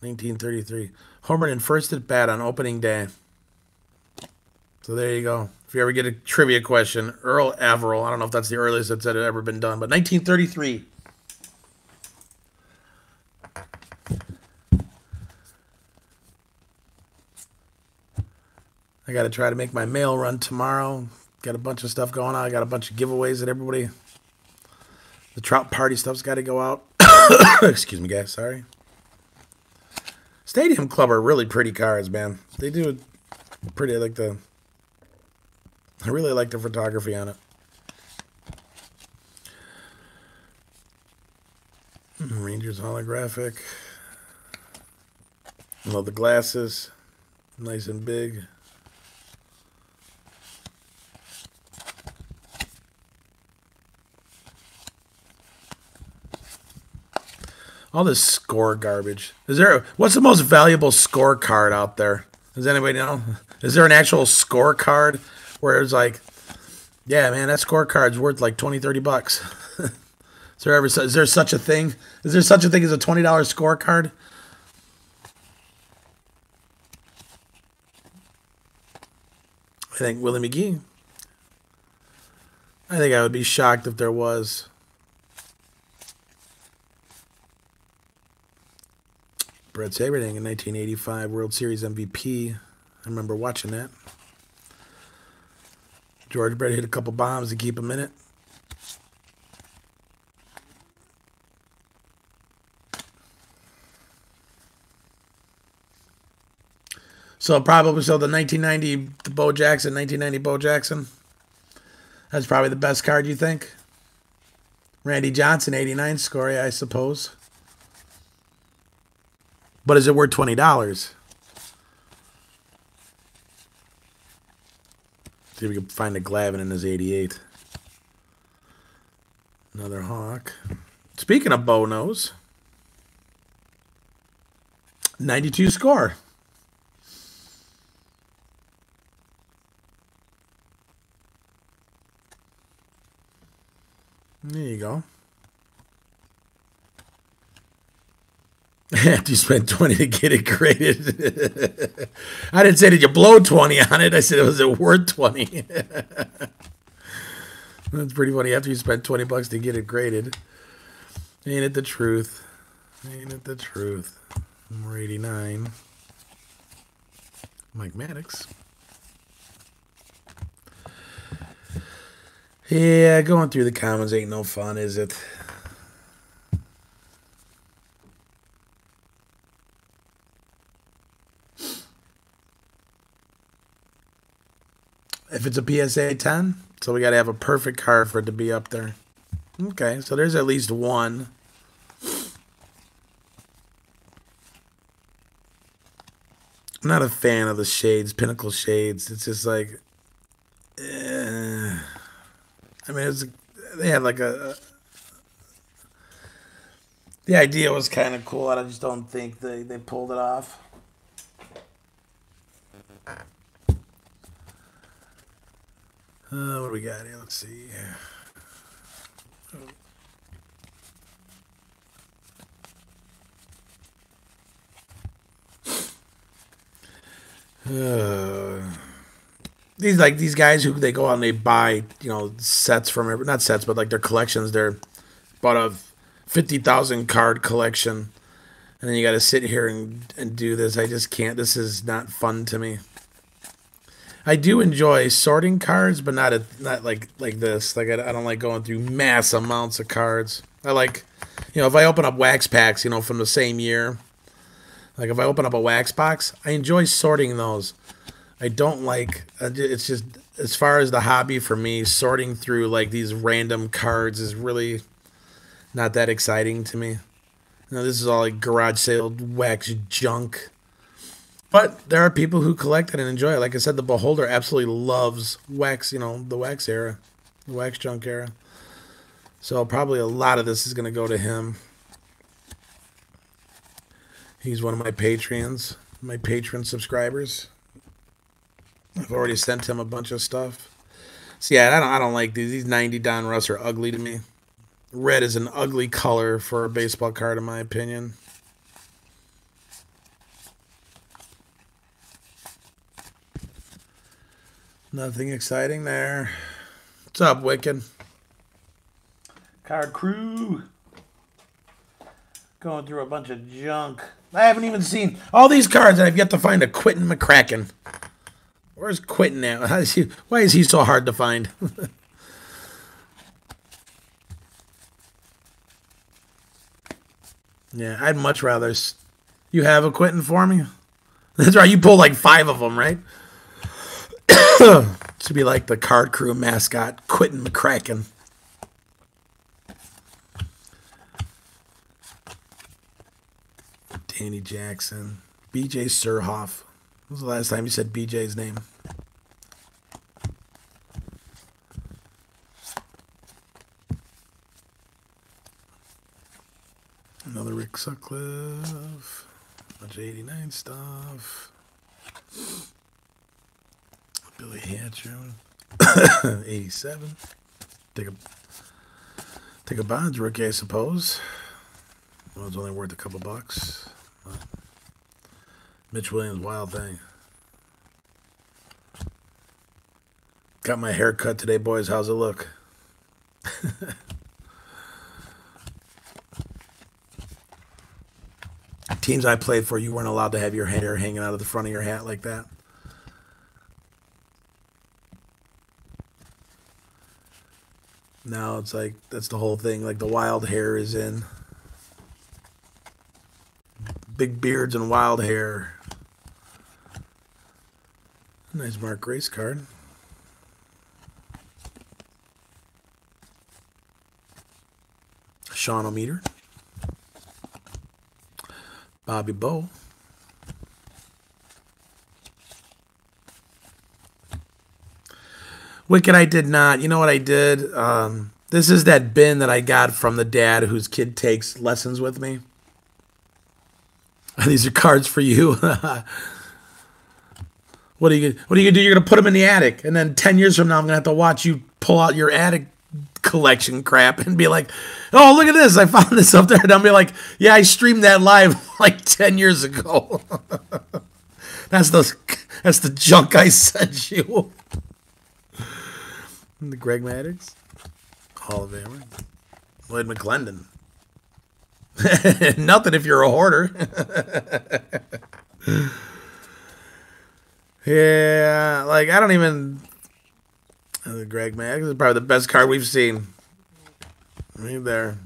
1933. Homered in first at bat on opening day. So there you go. If you ever get a trivia question, Earl Averill. I don't know if that's the earliest that's ever been done, but 1933. I got to try to make my mail run tomorrow. Got a bunch of stuff going on. I got a bunch of giveaways that everybody... The Trout Party stuff's got to go out. Excuse me, guys. Sorry. Stadium Club are really pretty cards, man. They do pretty... I really like the photography on it. Rangers holographic. Love the glasses. Nice and big. All this score garbage. What's the most valuable scorecard out there? Does anybody know? Is there an actual scorecard where it's like, yeah, man, that scorecard's worth like $20-30? Is there such a thing? Is there such a thing as a $20 scorecard? I think Willie McGee. I think I would be shocked if there was. Brett Saberding in 1985 World Series MVP. I remember watching that. George Brett hit a couple bombs to keep him in it. So the 1990 Bo Jackson, 1990 Bo Jackson. That's probably the best card, you think? Randy Johnson, 89 score, I suppose. But is it worth $20? See if we can find a Glavine in his 88. Another Hawk. Speaking of Bo Nose, 92 score. There you go. After you spent 20 to get it graded. I didn't say did you blow 20 on it. I said was it worth 20. That's pretty funny. After you spent $20 to get it graded. Ain't it the truth? Ain't it the truth? Number 89. Mike Maddox. Yeah, going through the comments ain't no fun, is it? If it's a PSA 10, so we got to have a perfect card for it to be up there. Okay, so there's at least one. I'm not a fan of the shades, Pinnacle shades. It's just like, I mean, they had like the idea was kind of cool. I just don't think they pulled it off. What do we got here? Let's see. These guys who they go out and they buy, sets from not sets, but like their collections. They're bought a 50,000 card collection, and then you got to sit here and do this. I just can't. This is not fun to me. I do enjoy sorting cards, but not like this. Like I don't like going through mass amounts of cards. I like, if I open up wax packs, from the same year. Like if I open up a wax box, I enjoy sorting those. I don't like. It's just as far as the hobby for me, sorting through like these random cards is really not that exciting to me. This is all like garage sale wax junk. But there are people who collect it and enjoy it. Like I said, the Beholder absolutely loves wax, the wax era, the wax junk era. So probably a lot of this is going to go to him. He's one of my Patreons, my patron subscribers. I've already sent him a bunch of stuff. So yeah, I don't like these. These 90 Don Russ are ugly to me. Red is an ugly color for a baseball card, in my opinion. Nothing exciting there. What's up, Wicked? Card Crew. Going through a bunch of junk. I haven't even seen all these cards, and I've yet to find a Quentin McCracken. Where's Quentin at? Why is he so hard to find? Yeah, I'd much rather... You have a Quentin for me? That's right, you pulled like 5 of them, right? Should be like the Card Crew mascot, Quentin McCracken. Danny Jackson. BJ Surhoff. When was the last time you said BJ's name? Another Rick Sutcliffe. Bunch of 89 stuff. Billy Hatcher. 87. Take a Bonds rookie, I suppose. Well, it's only worth a couple bucks. Mitch Williams, wild thing. Got my hair cut today, boys. How's it look? Teams I played for, you weren't allowed to have your hair hanging out of the front of your hat like that. Now it's like, that's the whole thing. Like the wild hair is in. Big beards and wild hair. Nice Mark Grace card. Sean O'Meter. Bobby Bowe. Wicked, I did not. You know what I did? This is that bin that I got from the dad whose kid takes lessons with me. These are cards for you. What are you gonna do? You're gonna put them in the attic, and then 10 years from now, I'm gonna have to watch you pull out your attic collection crap and be like, "Oh, look at this! I found this up there." And I'll be like, "Yeah, I streamed that live like 10 years ago." That's the junk I sent you. The Greg Maddux, Hall of Fame, Lloyd McClendon. Nothing if you're a hoarder. Yeah, like I don't even. The Greg Maddux is probably the best card we've seen. Right there.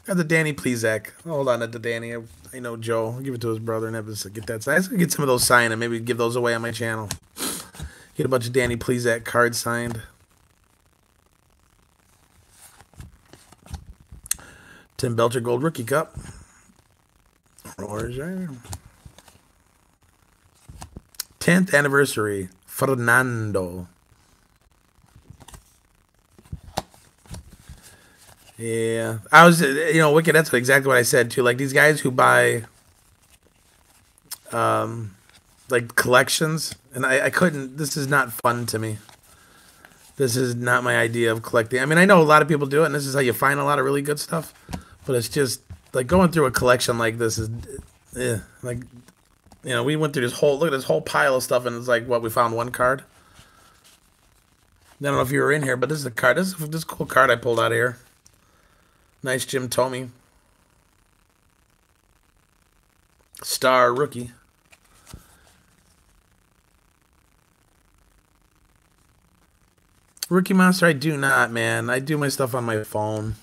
Got the Danny Plesac. Hold on to the Danny. I know Joe. I'll give it to his brother and have us get that. I can get some of those signed and maybe give those away on my channel. Get a bunch of Danny Plesac cards signed. Tim Belcher Gold Rookie Cup. Roger. 10th anniversary. Fernando. Yeah. I was, Wicked, that's exactly what I said, too. Like, these guys who buy, like, collections, and I couldn't, this is not fun to me. This is not my idea of collecting. I mean, I know a lot of people do it, and this is how you find a lot of really good stuff. But it's just, like, going through a collection like this is, like, we went through look at this whole pile of stuff, and it's like, what, we found one card? I don't know if you were in here, but this is a card. This is a cool card I pulled out of here. Nice Jim Thome. Star rookie. Rookie Monster, I do not, man. I do my stuff on my phone.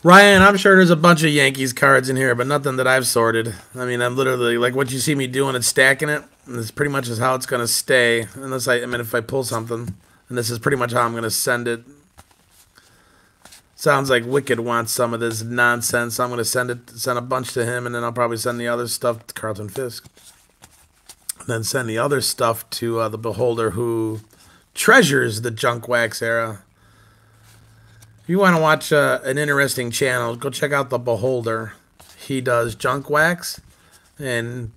Ryan, I'm sure there's a bunch of Yankees cards in here, but nothing that I've sorted. I mean, I'm literally, like, what you see me doing and stacking it, and this pretty much is how it's going to stay. Unless if I pull something. And this is pretty much how I'm going to send it. Sounds like Wicked wants some of this nonsense. So I'm going to send a bunch to him, and then I'll probably send the other stuff to Carlton Fisk. And then send the other stuff to the Beholder, who treasures the junk wax era. If you want to watch an interesting channel, go check out the Beholder. He does junk wax and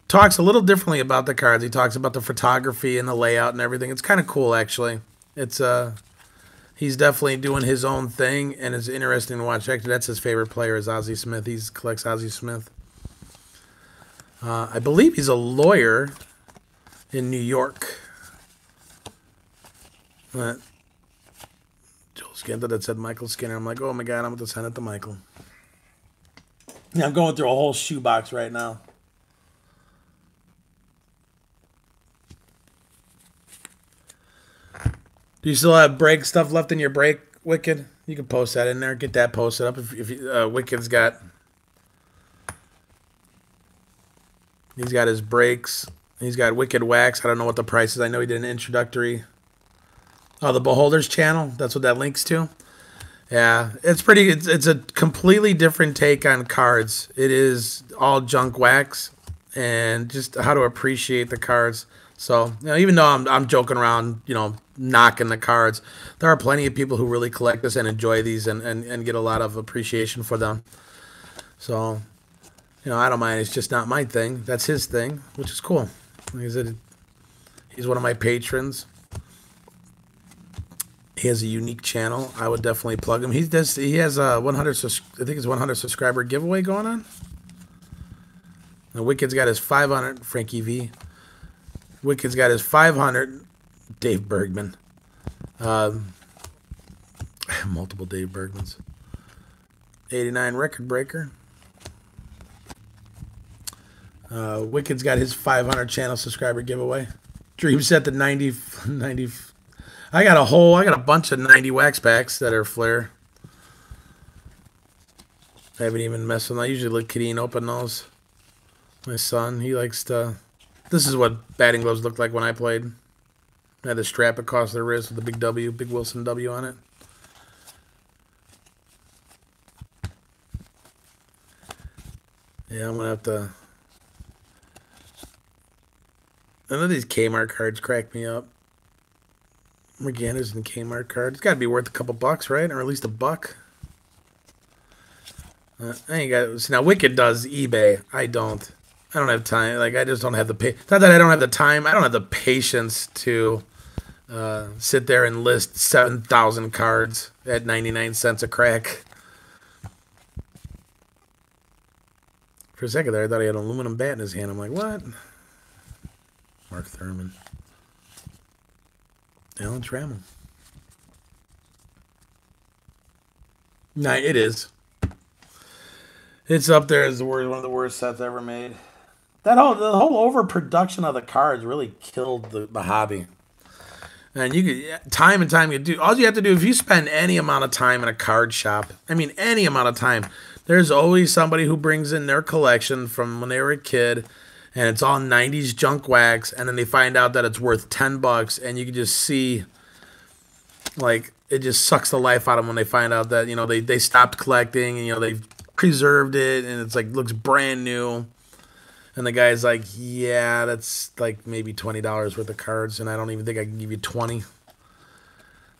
talks a little differently about the cards. He talks about the photography and the layout and everything. It's kind of cool, actually. It's he's definitely doing his own thing, and it's interesting to watch. Actually, that's his favorite player is Ozzie Smith. He collects Ozzie Smith. I believe he's a lawyer, in New York. Joel Skinner that said Michael Skinner. I'm like, oh my God, I'm going to send it to Michael. Yeah, I'm going through a whole shoebox right now. Do you still have break stuff left in your break, Wicked? You can post that in there. Get that posted up. If Wicked's got, he's got his breaks. He's got Wicked Wax. I don't know what the price is. I know he did an introductory. Oh, the Beholders channel. That's what that links to. Yeah, it's pretty. It's a completely different take on cards. It is all junk wax and just how to appreciate the cards. So, even though I'm joking around, knocking the cards, there are plenty of people who really collect this and enjoy these and get a lot of appreciation for them. So, I don't mind. It's just not my thing. That's his thing, which is cool. He's one of my patrons. He has a unique channel. I would definitely plug him. He has a 100. I think it's 100 subscriber giveaway going on. And Wicked's got his 500. Frankie V. Wicked's got his 500. Dave Bergman. Multiple Dave Bergmans. 89 record breaker. Wicked's got his 500 channel subscriber giveaway. Dream set the 90. I got a bunch of 90 wax packs that are Flair. I haven't even messed with them. I usually let Kadeen open those. My son, he likes to. This is what batting gloves looked like when I played. I had the strap across the wrist with the big W, big Wilson W on it. Yeah, I'm going to have to. I know these Kmart cards crack me up. Rick Anderson Kmart card. It's got to be worth a couple bucks, right? Or at least $1. I ain't got. So now Wicked does eBay. I don't. I don't have time. Like, I just don't have the pay. Not that I don't have the time. I don't have the patience to sit there and list 7,000 cards at 99 cents a crack. For a second there, I thought he had an aluminum bat in his hand. I'm like, what? Mark Thurman. Alan Trammell. Nah, it is. It's up there as one of the worst sets ever made. The whole overproduction of the cards really killed the hobby. And you could time and time all you have to do if you spend any amount of time in a card shop. I mean any amount of time. There's always somebody who brings in their collection from when they were a kid, and it's all 90s junk wax, and then they find out that it's worth $10, and you can just see, like, it just sucks the life out of them when they find out that they stopped collecting, and they preserved it, and it's like looks brand new. And the guy's like, yeah, that's like maybe $20 worth of cards, and I don't even think I can give you 20.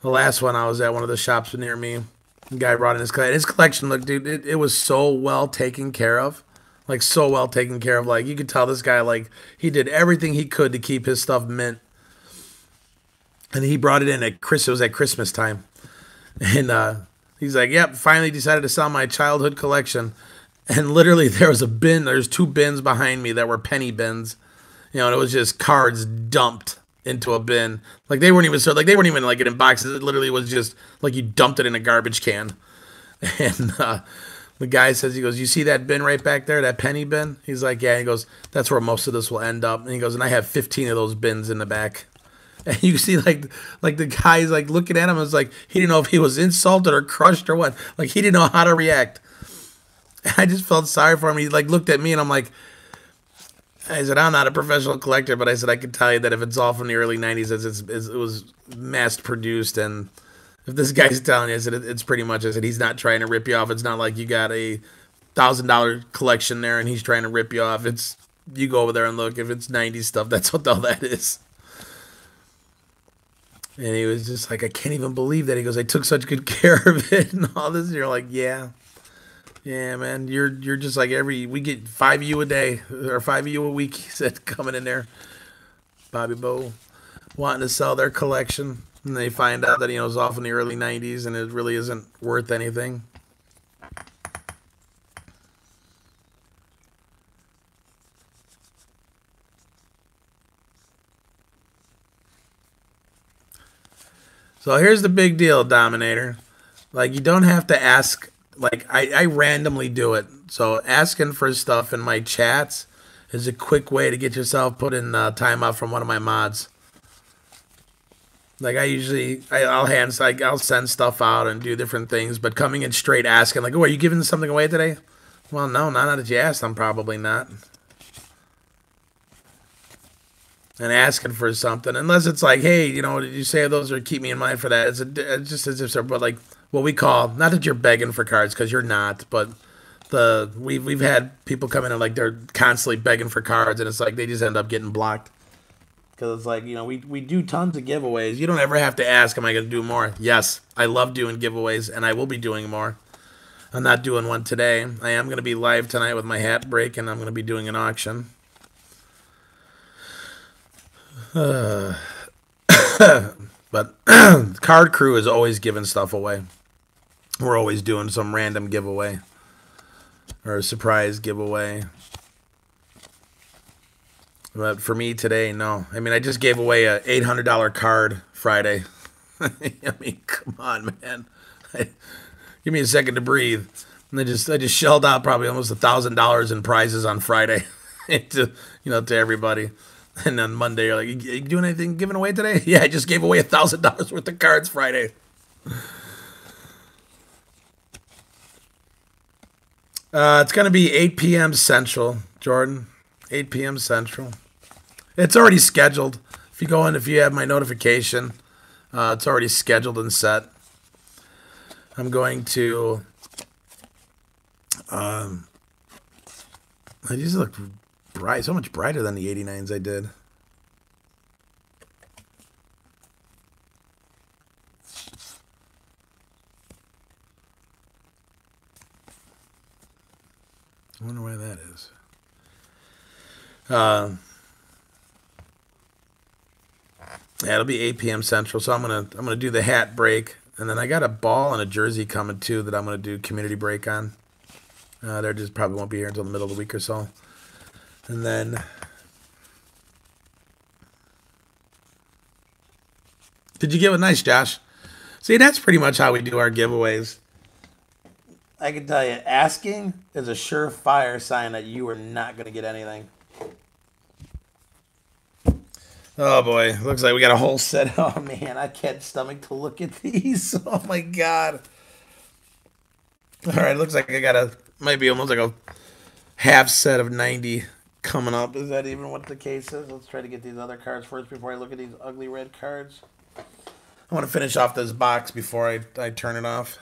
The last one I was at one of the shops near me, the guy brought in his collection. His collection, look, dude, it was so well taken care of. Like, so well taken care of. Like, you could tell this guy, like, he did everything he could to keep his stuff mint. And he brought it in it was at Christmas time. And he's like, yep, finally decided to sell my childhood collection. And literally there was a bin. There's 2 bins behind me that were penny bins. And it was just cards dumped into a bin. Like, they weren't even like in boxes. It literally was just like you dumped it in a garbage can. And the guy says, he goes, you see that bin right back there, that penny bin? He's like, yeah. He goes, that's where most of this will end up. And he goes, and I have 15 of those bins in the back. And you see, like the guy's like looking at him. It's like he didn't know if he was insulted or crushed or what. Like, he didn't know how to react. And I just felt sorry for him. He like looked at me, and I'm like, I said, I'm not a professional collector, but I said I can tell you that if it's all from the early '90s, it was mass produced, and if this guy's telling you, I said it's pretty much. I said he's not trying to rip you off. It's not like you got a $1,000 collection there, and he's trying to rip you off. It's you go over there and look. If it's '90s stuff, that's what all that is. And he was just like, I can't even believe that. He goes, I took such good care of it and all this. And you're like, yeah, man. You're just like we get 5 of you a day or 5 of you a week. He said coming in there, Bobby Bow, wanting to sell their collection, and they find out that it was off in the early '90s and it really isn't worth anything. So here's the big deal, Dominator. Like, you don't have to ask. Like, I randomly do it. So asking for stuff in my chats is a quick way to get yourself put in timeout from one of my mods. Like, I'll send stuff out and do different things, but coming in straight asking, like, oh, are you giving something away today? Well, no, not that you asked. I'm probably not. And asking for something, unless it's like, hey, you know, did you say those or keep me in mind for that? It's just as if, but like what we call, not that you're begging for cards because you're not, but we've had people come in and like they're constantly begging for cards, and it's like they just end up getting blocked. Because it's like, you know, we do tons of giveaways. You don't ever have to ask, am I going to do more? Yes, I love doing giveaways, and I will be doing more. I'm not doing one today. I am going to be live tonight with my hat break, and I'm going to be doing an auction. But Card Crew is always giving stuff away. We're always doing some random giveaway. Or a surprise giveaway. But for me today, no. I mean, I just gave away a $800 card Friday. I mean, come on, man. Give me a second to breathe. And I just shelled out probably almost $1,000 in prizes on Friday to everybody. And on Monday, you're like, you doing anything giving away today? Yeah, I just gave away $1,000 worth of cards Friday. It's going to be 8 p.m. Central, Jordan. 8 p.m. Central. It's already scheduled. If you have my notification, it's already scheduled and set. I'm going to... these look bright, so much brighter than the 89s I did. I wonder why that is. Yeah, it'll be 8 p.m. Central, so I'm gonna do the hat break, and then I got a ball and a jersey coming too that I'm gonna do community break on. They just probably won't be here until the middle of the week or so, and then. Did you give it nice, Josh? See, that's pretty much how we do our giveaways. I can tell you, asking is a surefire sign that you are not going to get anything. Oh, boy. Looks like we got a whole set. Oh, man. I can't stomach to look at these. Oh, my God. All right. Looks like might be almost like a half set of 90 coming up. Is that even what the case is? Let's try to get these other cards first before I look at these ugly red cards. I want to finish off this box before I turn it off.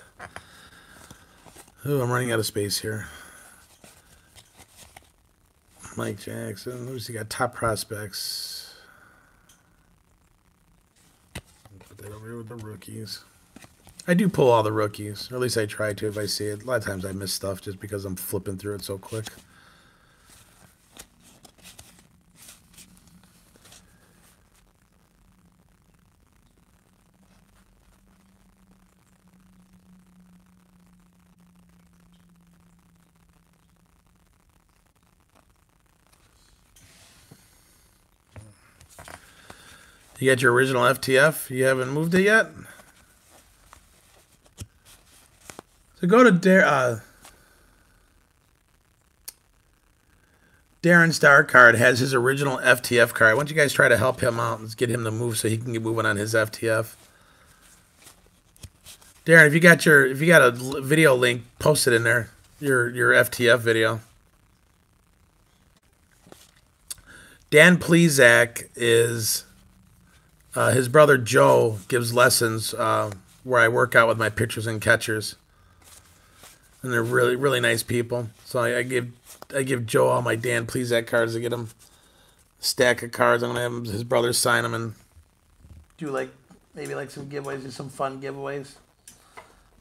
Ooh, I'm running out of space here. Mike Jackson. Who's he got? Top prospects. Put that over here with the rookies. I do pull all the rookies. Or at least I try to if I see it. A lot of times I miss stuff just because I'm flipping through it so quick. You got your original FTF? You haven't moved it yet? So go to Darren Star Card has his original FTF card. Why don't you guys try to help him out and get him to move so he can get moving on his FTF? Darren, if you got a video link, post it in there. Your FTF video. Dan Plezak is his brother Joe gives lessons where I work out with my pitchers and catchers, and they're really, really nice people. So I give Joe all my Dan Plezak cards to get him a stack of cards. I'm gonna have his brother sign them and do maybe some giveaways, do some fun giveaways.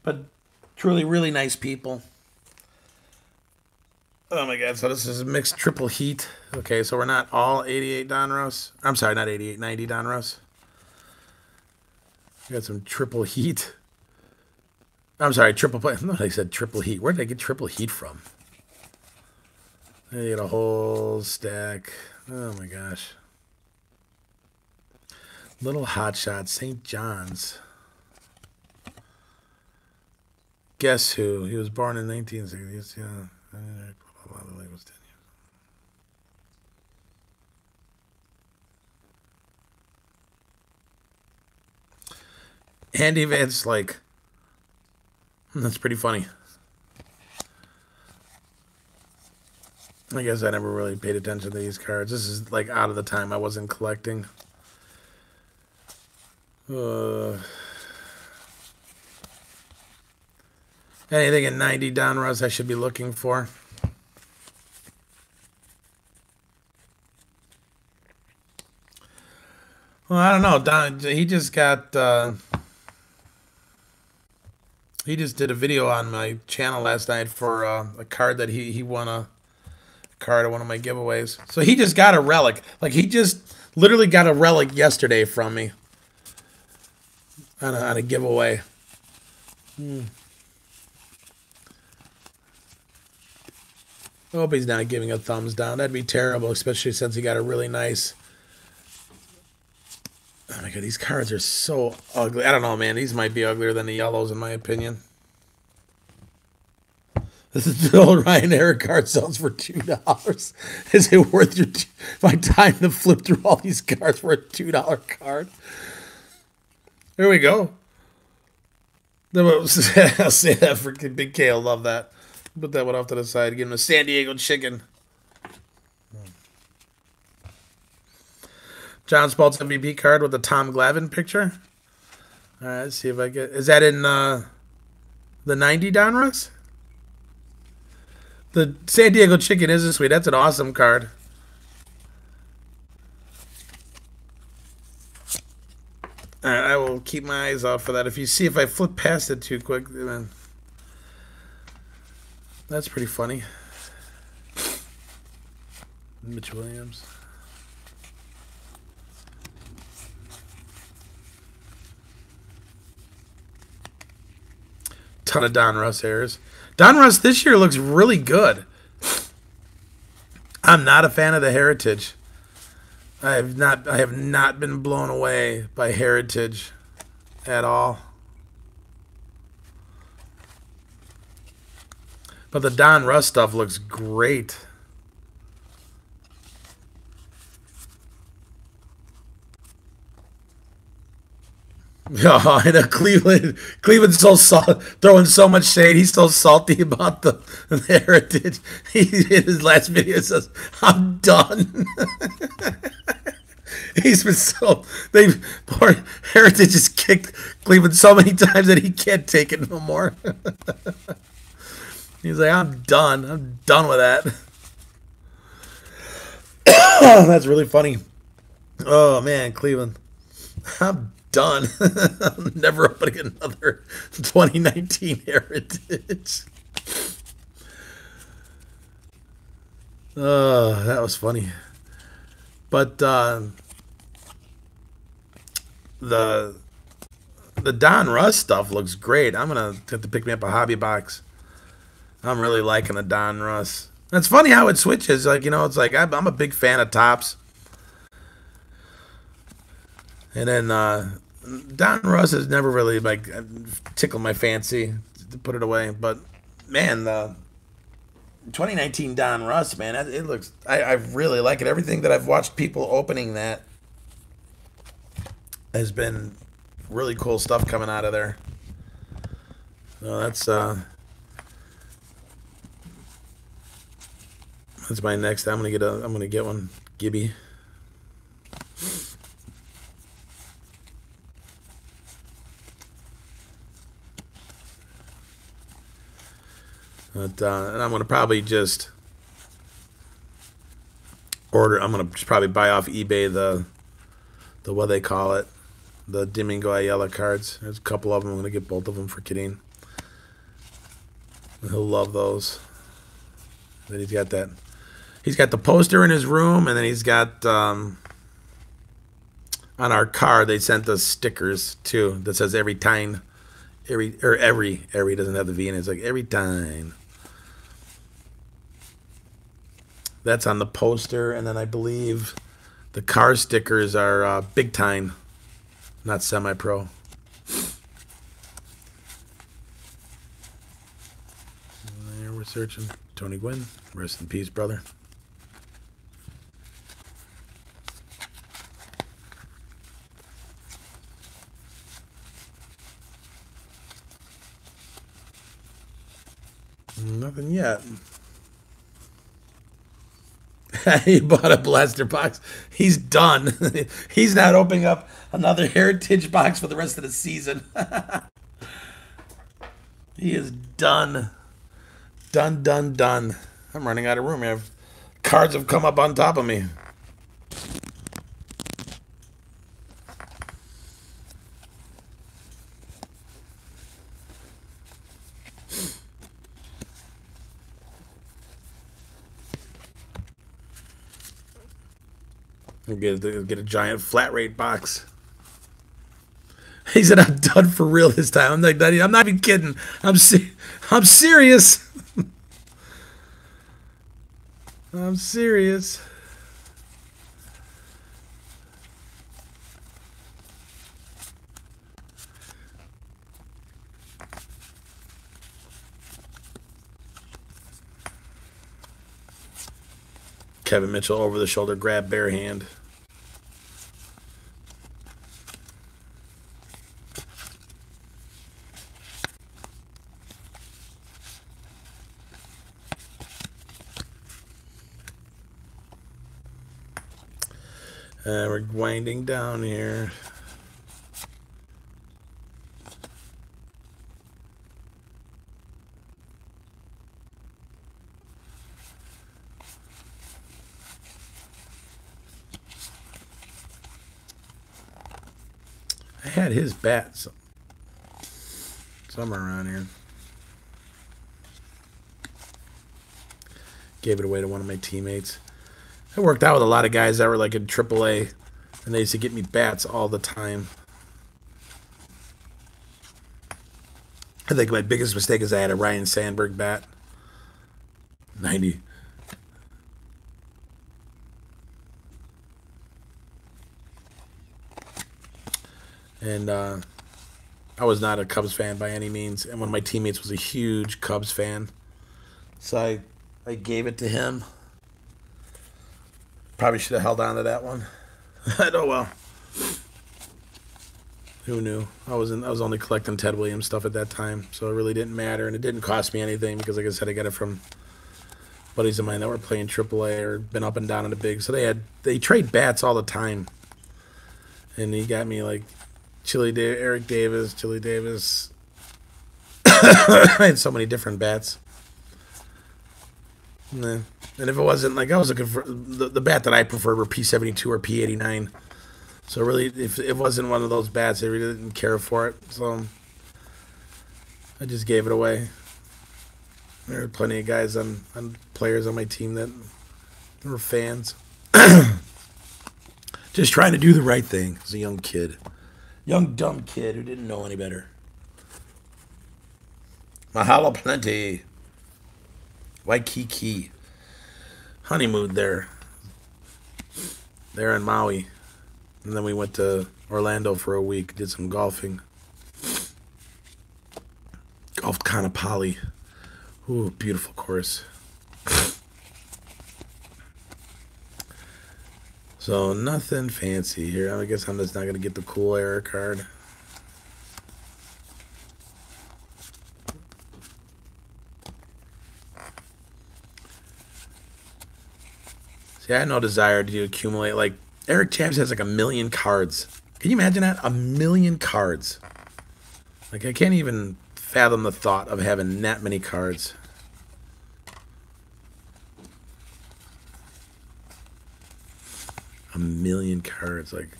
But truly, really nice people. Oh my God! So this is mixed triple heat. Okay, so we're not all 88 Donruss. I'm sorry, not 88, 90 Donruss. We got some triple heat. I'm sorry, triple play. No, I said triple heat. Where did I get triple heat from? I get a whole stack. Oh my gosh. Little hot shot, St. John's. Guess Who. He was born in 1960s. Yeah. Andy Vance, like, that's pretty funny. I guess I never really paid attention to these cards. This is like out of the time I wasn't collecting. Anything in 90 Donruss I should be looking for? Well, I don't know. He just got... he just did a video on my channel last night for a card that he won a card at one of my giveaways. So he just got a relic. Like, he just literally got a relic yesterday from me on a giveaway. I hope he's not giving a thumbs down. That'd be terrible, especially since he got a really nice... Oh my god, these cards are so ugly. I don't know, man. These might be uglier than the yellows, in my opinion. This is the old Ryan Eric card sells for $2. Is it worth my time to flip through all these cards for a $2 card? There we go. I'll say that for Big K. I'll love that. Put that one off to the side. Give him a San Diego chicken. John Spalt's MVP card with the Tom Glavine picture. All right, let's see if I get... Is that in the 90 Donruss? The San Diego chicken is sweet. That's an awesome card. All right, I will keep my eyes out for that. If you see if I flip past it too quick, then that's pretty funny. Mitch Williams. Ton of Donruss errors. Donruss this year looks really good. I'm not a fan of the Heritage. I have not been blown away by Heritage at all. But the Donruss stuff looks great. Oh, I know Cleveland's so throwing so much shade. He's so salty about the Heritage. He in his last video says, "I'm done." He's been poor Heritage has kicked Cleveland so many times that he can't take it no more. He's like, "I'm done. I'm done with that." That's really funny. Oh man, Cleveland. I'm done. I'm never opening another 2019 Heritage. That was funny. But the Donruss stuff looks great. I'm gonna have to pick me up a hobby box. I'm really liking the Donruss. It's funny how it switches. Like, you know, it's like I'm a big fan of Topps. And then Donruss has never really like tickled my fancy to put it away. But man, the 2019 Donruss, man, it looks. I really like it. Everything that I've watched people opening that has been really cool stuff coming out of there. So that's my next. I'm gonna get one. Gibby. But, and I'm going to probably just order. I'm going to probably buy off eBay the what they call it, the Domingo Ayala cards. There's a couple of them. I'm going to get both of them for Kidding. He'll love those. Then he's got that. He's got the poster in his room, and then he's got on our card they sent us stickers too that says every time. Every doesn't have the V in it. It's like every time. That's on the poster, and then I believe the car stickers are big time, not semi-pro. searching. Tony Gwynn. Rest in peace, brother. Nothing yet. He bought a blaster box. He's done. He's not opening up another heritage box for the rest of the season. He is done. Done, done, done. I'm running out of room here. Cards have come up on top of me. Get a giant flat rate box. He said, "I'm done for real this time." I'm like, I'm not even kidding. I'm serious. I'm serious. Kevin Mitchell over the shoulder grab, bare hand. We're winding down here. I had his bat somewhere around here. Gave it away to one of my teammates. I worked out with a lot of guys that were like in AAA, and they used to get me bats all the time. I think my biggest mistake is I had a Ryan Sandberg bat. 90. And I was not a Cubs fan by any means, and one of my teammates was a huge Cubs fan. So I gave it to him. Probably should have held on to that one. Oh well. Who knew? I was only collecting Ted Williams stuff at that time, so it really didn't matter, and it didn't cost me anything because, like I said, I got it from buddies of mine that were playing AAA or been up and down in the big. So they trade bats all the time, and he got me like Eric Davis, Chili Davis. I had so many different bats. Nah. And if it wasn't, like, I was looking for the bat that I preferred were P72 or P89. So really, if it wasn't one of those bats, I really didn't care for it. So I just gave it away. There were plenty of guys players on my team that were fans. Just trying to do the right thing as a young kid. Young, dumb kid who didn't know any better. Mahalo plenty. Waikiki. Honeymoon there. There in Maui. And then we went to Orlando for a week. Did some golfing. Golfed Kanapali. Ooh, beautiful course. So nothing fancy here. I guess I'm just not going to get the cool error card. See, I had no desire to accumulate. Like, Eric Chaps has like 1 million cards. Can you imagine that? 1 million cards. Like, I can't even fathom the thought of having that many cards. A 1 million cards. Like,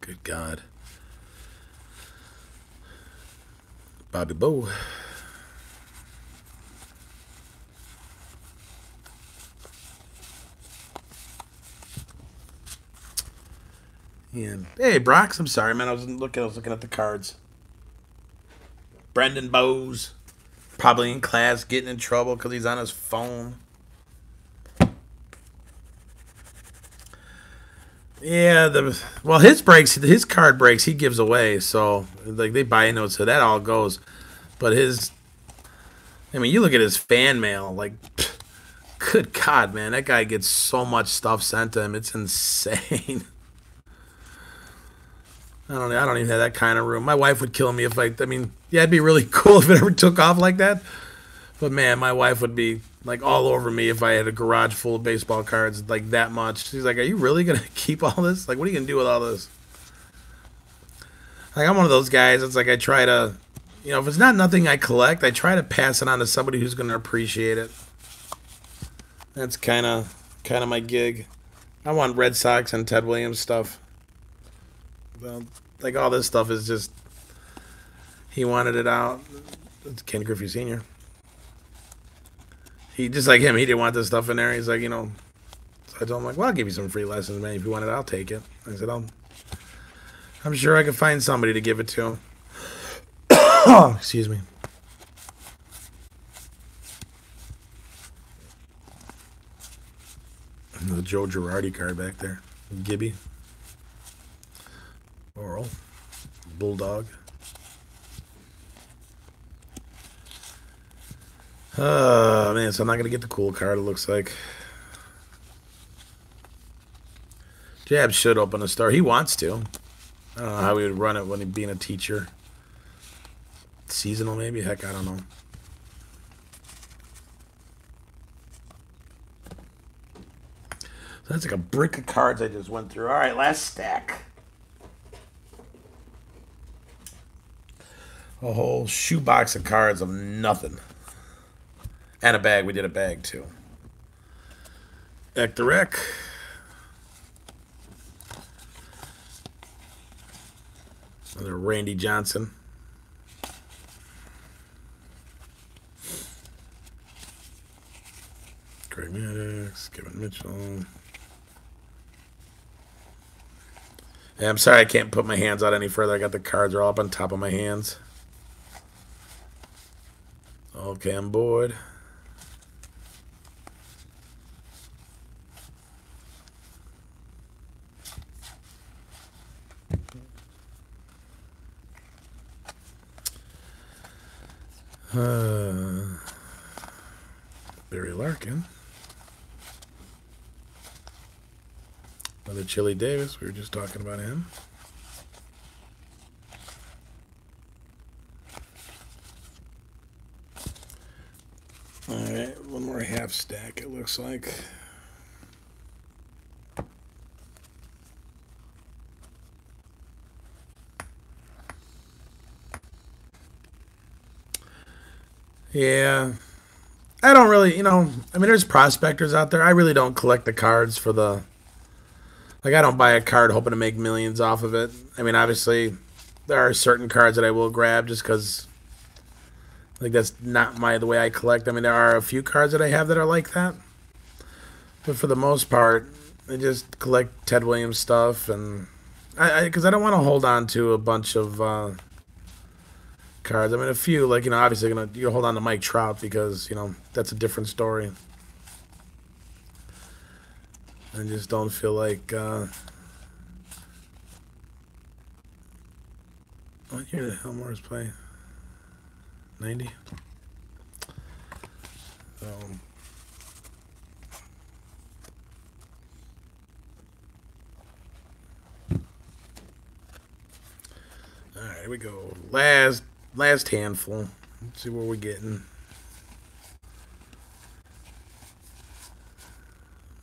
good God. Bobby Bo. And hey, Brox, I'm sorry, man. I was looking at the cards. Brendan Bowes, probably in class, getting in trouble because he's on his phone. Yeah, his card breaks, he gives away. So like they buy notes, so that all goes. But his I mean, you look at his fan mail, like, good God, man, that guy gets so much stuff sent to him. It's insane. I don't even have that kind of room. My wife would kill me if I mean, yeah, it'd be really cool if it ever took off like that. But man, my wife would be like all over me if I had a garage full of baseball cards like that much. She's like, "Are you really gonna keep all this? Like, what are you gonna do with all this?" Like, I'm one of those guys. It's like I try to, if it's not nothing I collect, I try to pass it on to somebody who's gonna appreciate it. That's kind of my gig. I want Red Sox and Ted Williams stuff. Well, like all this stuff is just he wanted it out. It's Ken Griffey Sr. He just like him. He didn't want this stuff in there. He's like, So I told him like, well, I'll give you some free lessons, man. If you want it, I'll take it. I said, I'm sure I could find somebody to give it to. Excuse me. The Joe Girardi card back there. Gibby. Oral. Bulldog. Man, so I'm not going to get the cool card, it looks like. Jab should open a store. He wants to. I don't know how he would run it when he'd being a teacher. Seasonal, maybe? Heck, I don't know. So that's like a brick of cards I just went through. All right, last stack. A whole shoebox of cards of nothing. And a bag. We did a bag, too. Ector Rec. Another Randy Johnson. Greg Maddox. Kevin Mitchell. Yeah, I'm sorry I can't put my hands out any further. I got the cards all up on top of my hands. Okay, I'm bored. Barry Larkin. Another Chili Davis. We were just talking about him. All right, one more half stack, it looks like. Yeah. I don't really, I mean, there's prospectors out there. I really don't collect the cards for the, like, I don't buy a card hoping to make millions off of it. I mean, obviously, there are certain cards that I will grab just because, like, that's not the way I collect. I mean, there are a few cards that I have that are like that. But for the most part, I just collect Ted Williams stuff, and because I don't want to hold on to a bunch of cards. I mean, a few, like, obviously you hold on to Mike Trout because, that's a different story. I just don't feel like, what year did Helmars play? 90? So, all right, here we go. Last handful. Let's see what we're getting.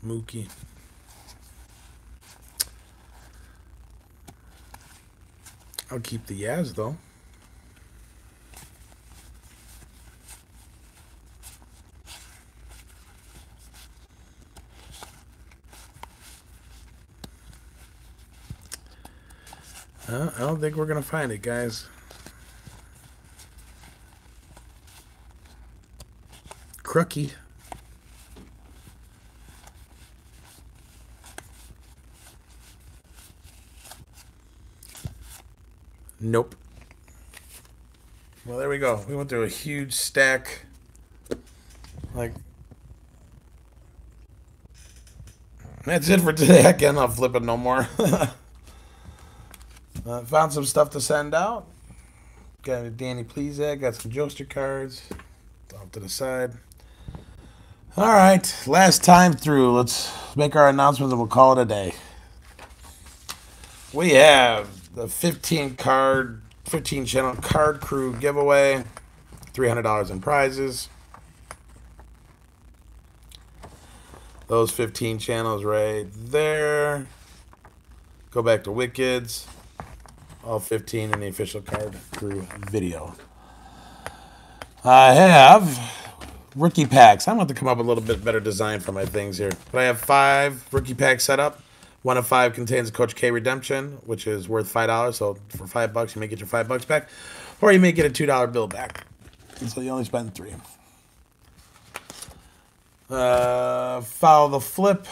Mookie. I'll keep the Yaz, though. I don't think we're going to find it, guys. Crookie. Nope. Well, there we go. We went through a huge stack. Like, that's it for today. I cannot flip it no more. Found some stuff to send out. Got a Danny Plesac. Got some Joester cards. off to the side. All right, last time through. Let's make our announcements and we'll call it a day. We have the 15 channel card crew giveaway, $300 in prizes. Those 15 channels right there. Go back to Wicked's. All 15 in the official card crew video. I have rookie packs. I'm going to come up with a little bit better design for my things here. But I have 5 rookie packs set up. 1 of 5 contains a Coach K redemption, which is worth $5. So for $5, you may get your $5 back. Or you may get a $2 bill back. And so you only spend 3. Follow the flip.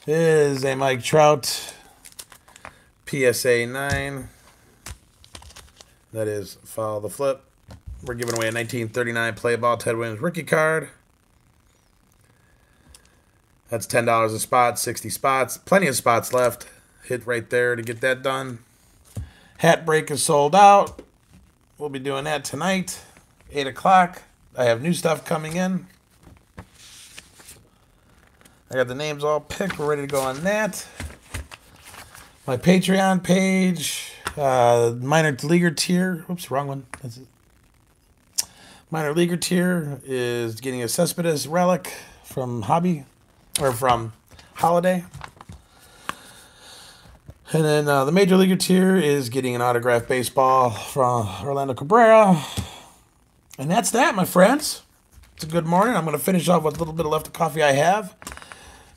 Is a Mike Trout PSA 9. That is follow the flip. We're giving away a 1939 play ball Ted Williams rookie card. That's $10 a spot, 60 spots. Plenty of spots left. Hit right there to get that done. Hat break is sold out. We'll be doing that tonight, 8 o'clock. I have new stuff coming in. I got the names all picked. We're ready to go on that. My Patreon page, minor leaguer tier. Oops, wrong one. That's it. Minor leaguer tier is getting a Cespedes relic from from Holiday. And then the major leaguer tier is getting an autographed baseball from Orlando Cabrera. And that's that, my friends. It's a good morning. I'm going to finish off with a little bit of left of coffee I have.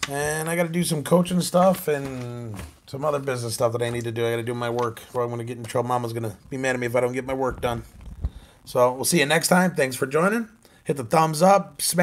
And I got to do some coaching stuff and some other business stuff that I need to do. I got to do my work or I'm going to get in trouble. Mama's going to be mad at me if I don't get my work done. So we'll see you next time. Thanks for joining. Hit the thumbs up. Smash